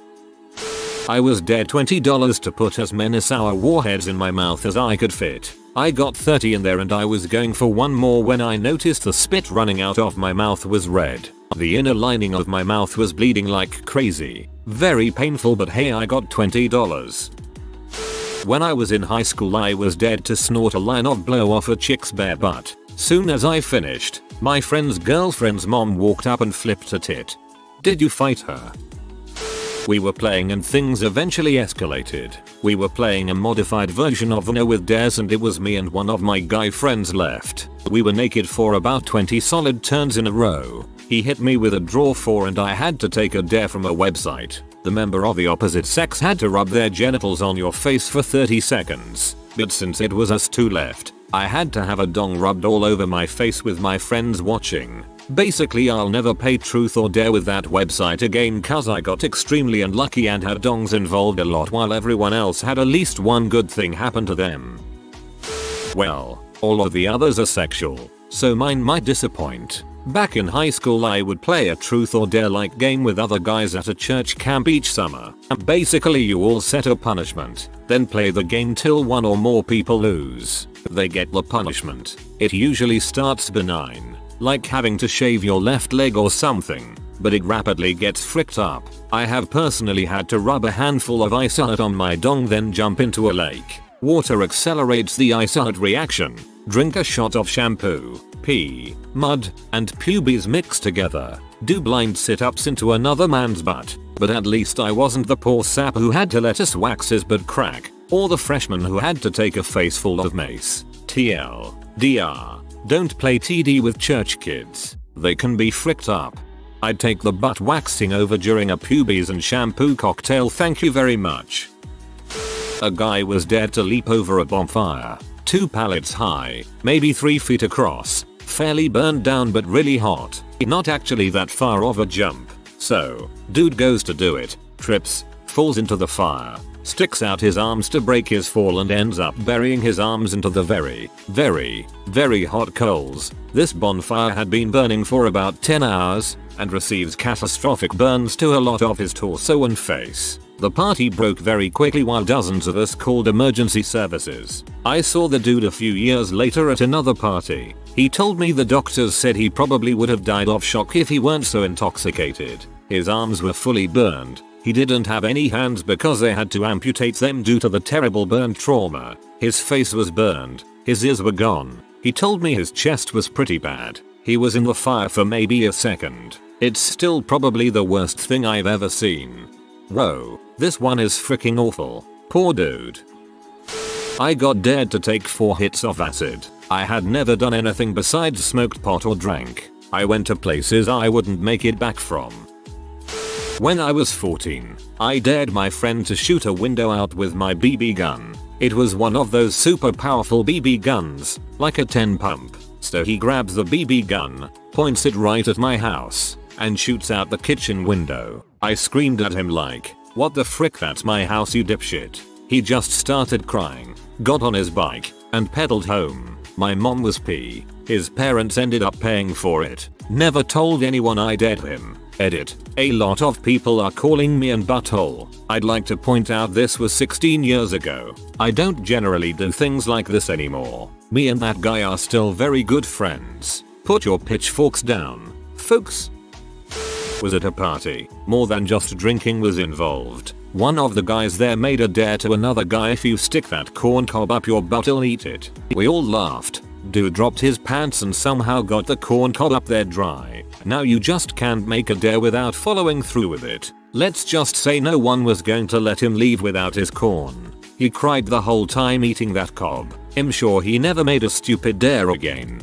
I was dead $20 to put as many sour warheads in my mouth as I could fit. I got 30 in there and I was going for one more when I noticed the spit running out of my mouth was red. The inner lining of my mouth was bleeding like crazy. Very painful, but hey, I got $20. When I was in high school, I was dead to snort a line of blow off a chick's bare butt. Soon as I finished, my friend's girlfriend's mom walked up and flipped a tit. Did you fight her? We were playing and things eventually escalated. We were playing a modified version of Uno with dares and it was me and one of my guy friends left. We were naked for about 20 solid turns in a row. He hit me with a draw 4 and I had to take a dare from a website. The member of the opposite sex had to rub their genitals on your face for 30 seconds. But since it was us two left, I had to have a dong rubbed all over my face with my friends watching. Basically, I'll never play Truth or Dare with that website again cause I got extremely unlucky and had dongs involved a lot while everyone else had at least one good thing happen to them. Well, all of the others are sexual, so mine might disappoint. Back in high school I would play a Truth or Dare like game with other guys at a church camp each summer. Basically you all set a punishment, then play the game till one or more people lose. They get the punishment. It usually starts benign, like having to shave your left leg or something, but it rapidly gets fricked up. I have personally had to rub a handful of isolate on my dong then jump into a lake. Water accelerates the isolate reaction. Drink a shot of shampoo, pee, mud, and pubes mixed together. Do blind sit-ups into another man's butt. But at least I wasn't the poor sap who had to let us wax his butt crack, or the freshman who had to take a face full of mace. TL. DR. Don't play TD with church kids. They can be fricked up. I'd take the butt waxing over during a pubes and shampoo cocktail, thank you very much. A guy was dared to leap over a bonfire. 2 pallets high, maybe 3 feet across, fairly burned down but really hot. Not actually that far of a jump. So, dude goes to do it, trips, falls into the fire, sticks out his arms to break his fall and ends up burying his arms into the very, very hot coals. This bonfire had been burning for about 10 hours and receives catastrophic burns to a lot of his torso and face. The party broke very quickly while dozens of us called emergency services. I saw the dude a few years later at another party. He told me the doctors said he probably would have died of shock if he weren't so intoxicated. His arms were fully burned. He didn't have any hands because they had to amputate them due to the terrible burn trauma. His face was burned. His ears were gone. He told me his chest was pretty bad. He was in the fire for maybe a second. It's still probably the worst thing I've ever seen. Whoa, this one is freaking awful. Poor dude. I got dared to take 4 hits of acid. I had never done anything besides smoked pot or drank. I went to places I wouldn't make it back from. When I was 14, I dared my friend to shoot a window out with my BB gun. It was one of those super powerful BB guns, like a 10 pump. So he grabs the BB gun, points it right at my house, and shoots out the kitchen window. I screamed at him like, "What the frick, that's my house, you dipshit." He just started crying, got on his bike, and pedaled home. My mom was pissed. His parents ended up paying for it. Never told anyone I dared him. Edit. A lot of people are calling me an butthole. I'd like to point out this was 16 years ago. I don't generally do things like this anymore. Me and that guy are still very good friends. Put your pitchforks down, folks. Was at a party. More than just drinking was involved. One of the guys there made a dare to another guy: if you stick that corn cob up your butt, I'll eat it. We all laughed. Dude dropped his pants and somehow got the corn cob up there dry. Now you just can't make a dare without following through with it. Let's just say no one was going to let him leave without his corn. He cried the whole time eating that cob. I'm sure he never made a stupid dare again.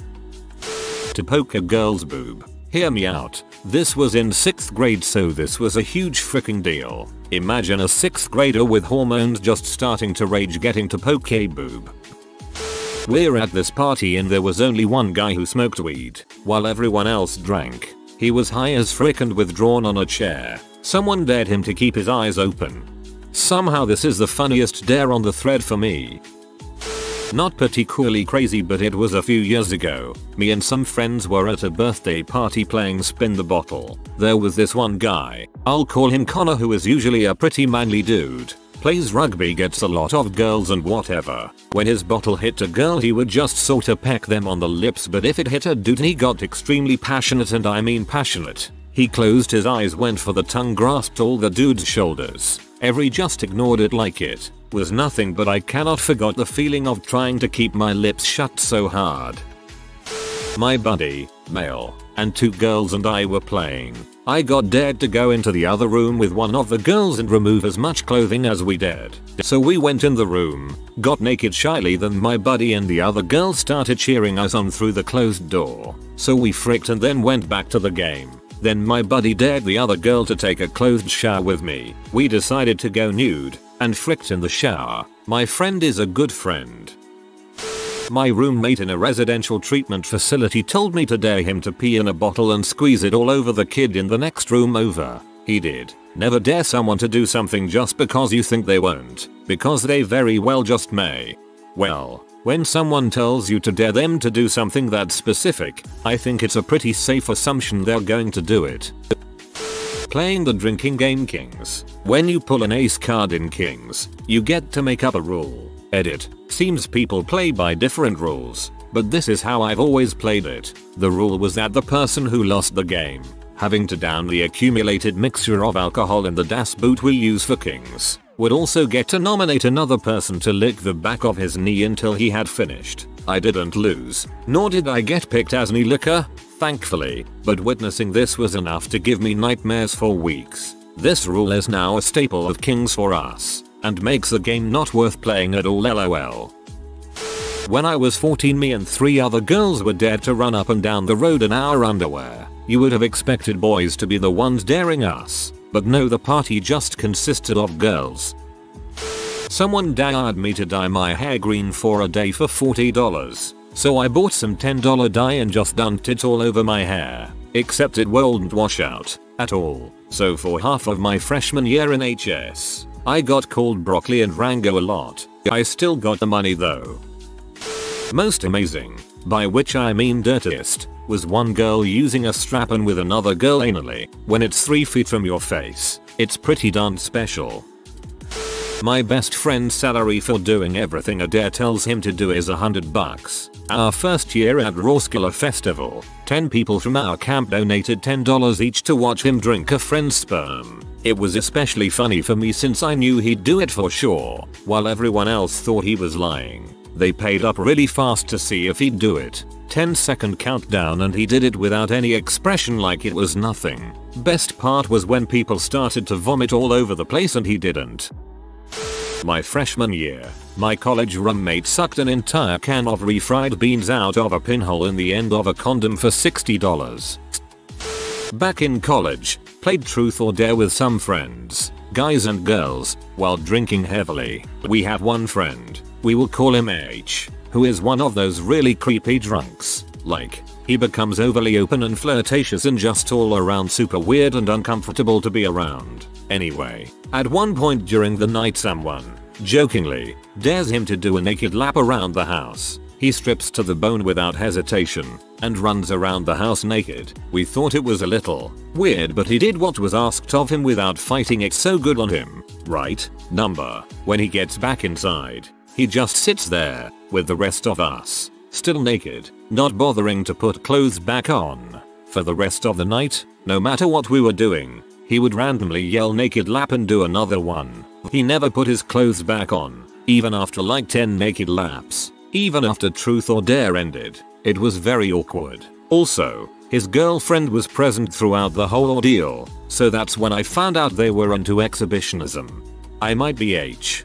To poke a girl's boob. Hear me out. This was in 6th grade, so this was a huge freaking deal. Imagine a 6th grader with hormones just starting to rage getting to poke a boob. We're at this party and there was only one guy who smoked weed, while everyone else drank. He was high as frick and withdrawn on a chair. Someone dared him to keep his eyes open. Somehow this is the funniest dare on the thread for me. Not particularly crazy, but it was a few years ago. Me and some friends were at a birthday party playing spin the bottle. There was this one guy, I'll call him Connor, who is usually a pretty manly dude. Plays rugby, gets a lot of girls and whatever. When his bottle hit a girl he would just sorta peck them on the lips, but if it hit a dude he got extremely passionate, and I mean passionate. He closed his eyes, went for the tongue, grasped all the dude's shoulders. Every just ignored it like it was nothing, but I cannot forget the feeling of trying to keep my lips shut so hard. My buddy, male, and 2 girls and I were playing. I got dared to go into the other room with one of the girls and remove as much clothing as we dared. So we went in the room, got naked shyly, then my buddy and the other girl started cheering us on through the closed door. So we fricked and then went back to the game. Then my buddy dared the other girl to take a clothed shower with me. We decided to go nude and fricked in the shower. My friend is a good friend. My roommate in a residential treatment facility told me to dare him to pee in a bottle and squeeze it all over the kid in the next room over. He did. Never dare someone to do something just because you think they won't, because they very well just may. Well, when someone tells you to dare them to do something that specific, I think it's a pretty safe assumption they're going to do it. Playing the drinking game Kings. When you pull an ace card in Kings, you get to make up a rule. Edit. Seems people play by different rules, but this is how I've always played it. The rule was that the person who lost the game, having to down the accumulated mixture of alcohol in the das boot we use for Kings, would also get to nominate another person to lick the back of his knee until he had finished. I didn't lose, nor did I get picked as knee licker, thankfully, but witnessing this was enough to give me nightmares for weeks. This rule is now a staple of Kings for us, and makes the game not worth playing at all, lol. When I was 14, me and 3 other girls were dared to run up and down the road in our underwear. You would have expected boys to be the ones daring us, but no, the party just consisted of girls. Someone dared me to dye my hair green for a day for $40. So I bought some $10 dye and just dumped it all over my hair, except it wouldn't wash out at all. So for half of my freshman year in HS, I got called broccoli and Rango a lot. I still got the money though. Most amazing, by which I mean dirtiest, was one girl using a strap-on with another girl anally. When it's 3 feet from your face, it's pretty darn special. My best friend's salary for doing everything a dare tells him to do is $100. Our first year at Roskilde Festival, 10 people from our camp donated $10 each to watch him drink a friend's sperm. It was especially funny for me since I knew he'd do it for sure, while everyone else thought he was lying. They paid up really fast to see if he'd do it. 10-second countdown and he did it without any expression, like it was nothing. Best part was when people started to vomit all over the place and he didn't. My freshman year, my college roommate sucked an entire can of refried beans out of a pinhole in the end of a condom for $60. Back in college, played truth or dare with some friends, guys and girls, while drinking heavily. We have one friend, we will call him H, who is one of those really creepy drunks. Like, he becomes overly open and flirtatious and just all around super weird and uncomfortable to be around. Anyway, at one point during the night someone, jokingly, dares him to do a naked lap around the house. He strips to the bone without hesitation and runs around the house naked. We thought it was a little weird, but he did what was asked of him without fighting. It's so good on him, right? When he gets back inside, he just sits there with the rest of us, still naked, not bothering to put clothes back on. For the rest of the night, no matter what we were doing, he would randomly yell naked lap and do another one. He never put his clothes back on, even after like 10 naked laps. Even after Truth or Dare ended, it was very awkward. Also, his girlfriend was present throughout the whole ordeal, so that's when I found out they were into exhibitionism. I might be H.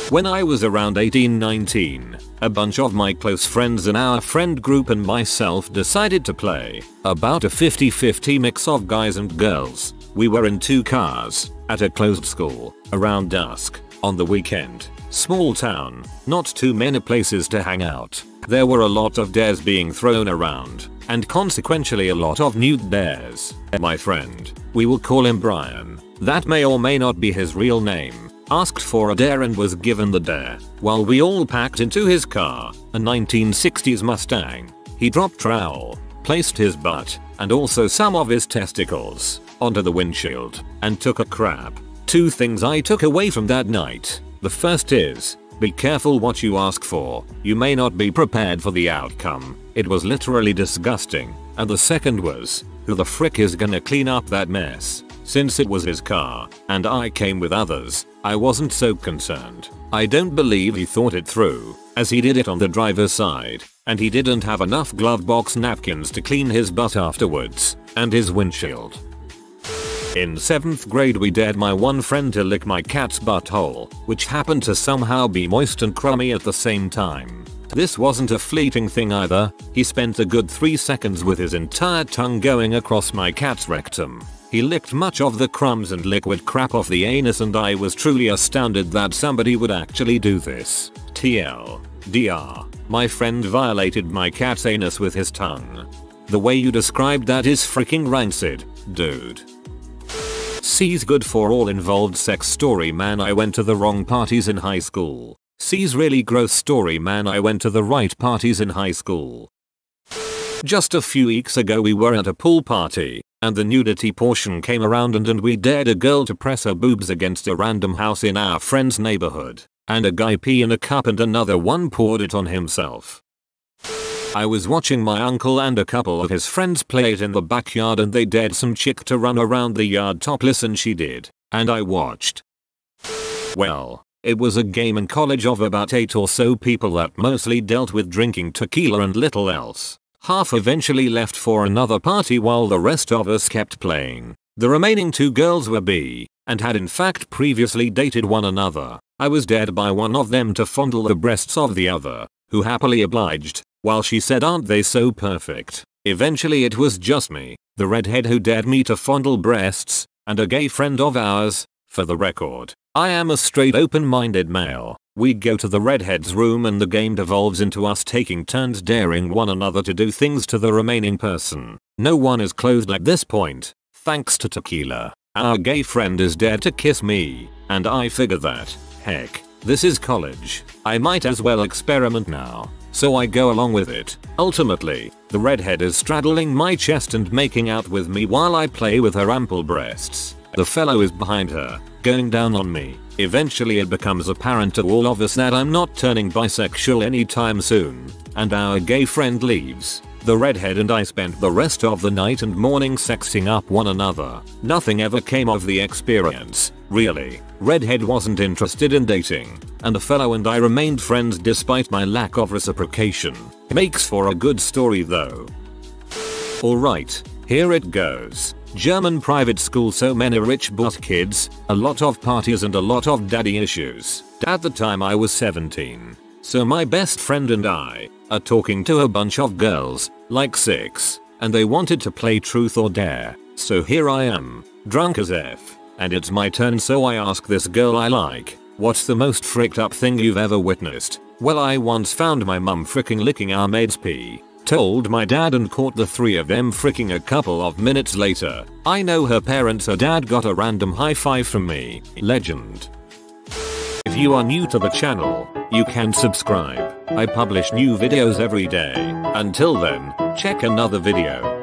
When I was around 18-19, a bunch of my close friends in our friend group and myself decided to play about a 50-50 mix of guys and girls. We were in 2 cars at a closed school around dusk on the weekend. Small town, not too many places to hang out. There were a lot of dares being thrown around, and consequentially a lot of nude dares. My friend, we will call him Brian, that may or may not be his real name, asked for a dare and was given the dare. While we all packed into his car, a 1960s Mustang, he dropped trowel, placed his butt, and also some of his testicles, onto the windshield, and took a crap. 2 things I took away from that night. The first is, be careful what you ask for, you may not be prepared for the outcome. It was literally disgusting. And the second was, who the frick is gonna clean up that mess? Since it was his car, and I came with others, I wasn't so concerned. I don't believe he thought it through, as he did it on the driver's side, and he didn't have enough glove box napkins to clean his butt afterwards, and his windshield. In 7th grade we dared my one friend to lick my cat's butthole, which happened to somehow be moist and crummy at the same time. This wasn't a fleeting thing either, he spent a good 3 seconds with his entire tongue going across my cat's rectum. He licked much of the crumbs and liquid crap off the anus, and I was truly astounded that somebody would actually do this. TLDR, my friend violated my cat's anus with his tongue. The way you described that is freaking rancid, dude. C's good for all involved sex story. Man, I went to the wrong parties in high school. C's really gross story. Man, I went to the right parties in high school. Just a few weeks ago we were at a pool party, and the nudity portion came around and we dared a girl to press her boobs against a random house in our friend's neighborhood, and a guy pee in a cup and another one poured it on himself. I was watching my uncle and a couple of his friends play it in the backyard, and they dared some chick to run around the yard topless, and she did, and I watched. Well, it was a game in college of about 8 or so people that mostly dealt with drinking tequila and little else. Half eventually left for another party while the rest of us kept playing. The remaining 2 girls were bi, and had in fact previously dated one another. I was dared by one of them to fondle the breasts of the other, who happily obliged, while she said, "Aren't they so perfect?" Eventually it was just me, the redhead, who dared me to fondle breasts, and a gay friend of ours. For the record, I am a straight open-minded male. We go to the redhead's room and the game devolves into us taking turns daring one another to do things to the remaining person. No one is clothed at this point, thanks to tequila. Our gay friend is dared to kiss me, and I figure that, heck, this is college, I might as well experiment now. So I go along with it. Ultimately, the redhead is straddling my chest and making out with me while I play with her ample breasts. The fellow is behind her, going down on me. Eventually it becomes apparent to all of us that I'm not turning bisexual anytime soon, and our gay friend leaves. The redhead and I spent the rest of the night and morning sexing up one another. Nothing ever came of the experience, really. Redhead wasn't interested in dating, and the fellow and I remained friends despite my lack of reciprocation. Makes for a good story though. Alright, here it goes. German private school, so many rich butt kids, a lot of parties and a lot of daddy issues. At the time I was 17. So my best friend and I are talking to a bunch of girls, like 6, and they wanted to play truth or dare. So here I am, drunk as F, and it's my turn, so I ask this girl I like, "What's the most fricked up thing you've ever witnessed?" Well, I once found my mum fricking licking our maid's pee. Told my dad and caught the 3 of them fricking a couple of minutes later. I know her parents. Her dad got a random high five from me. Legend. If you are new to the channel, you can subscribe. I publish new videos every day. Until then, check another video.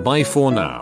Bye for now.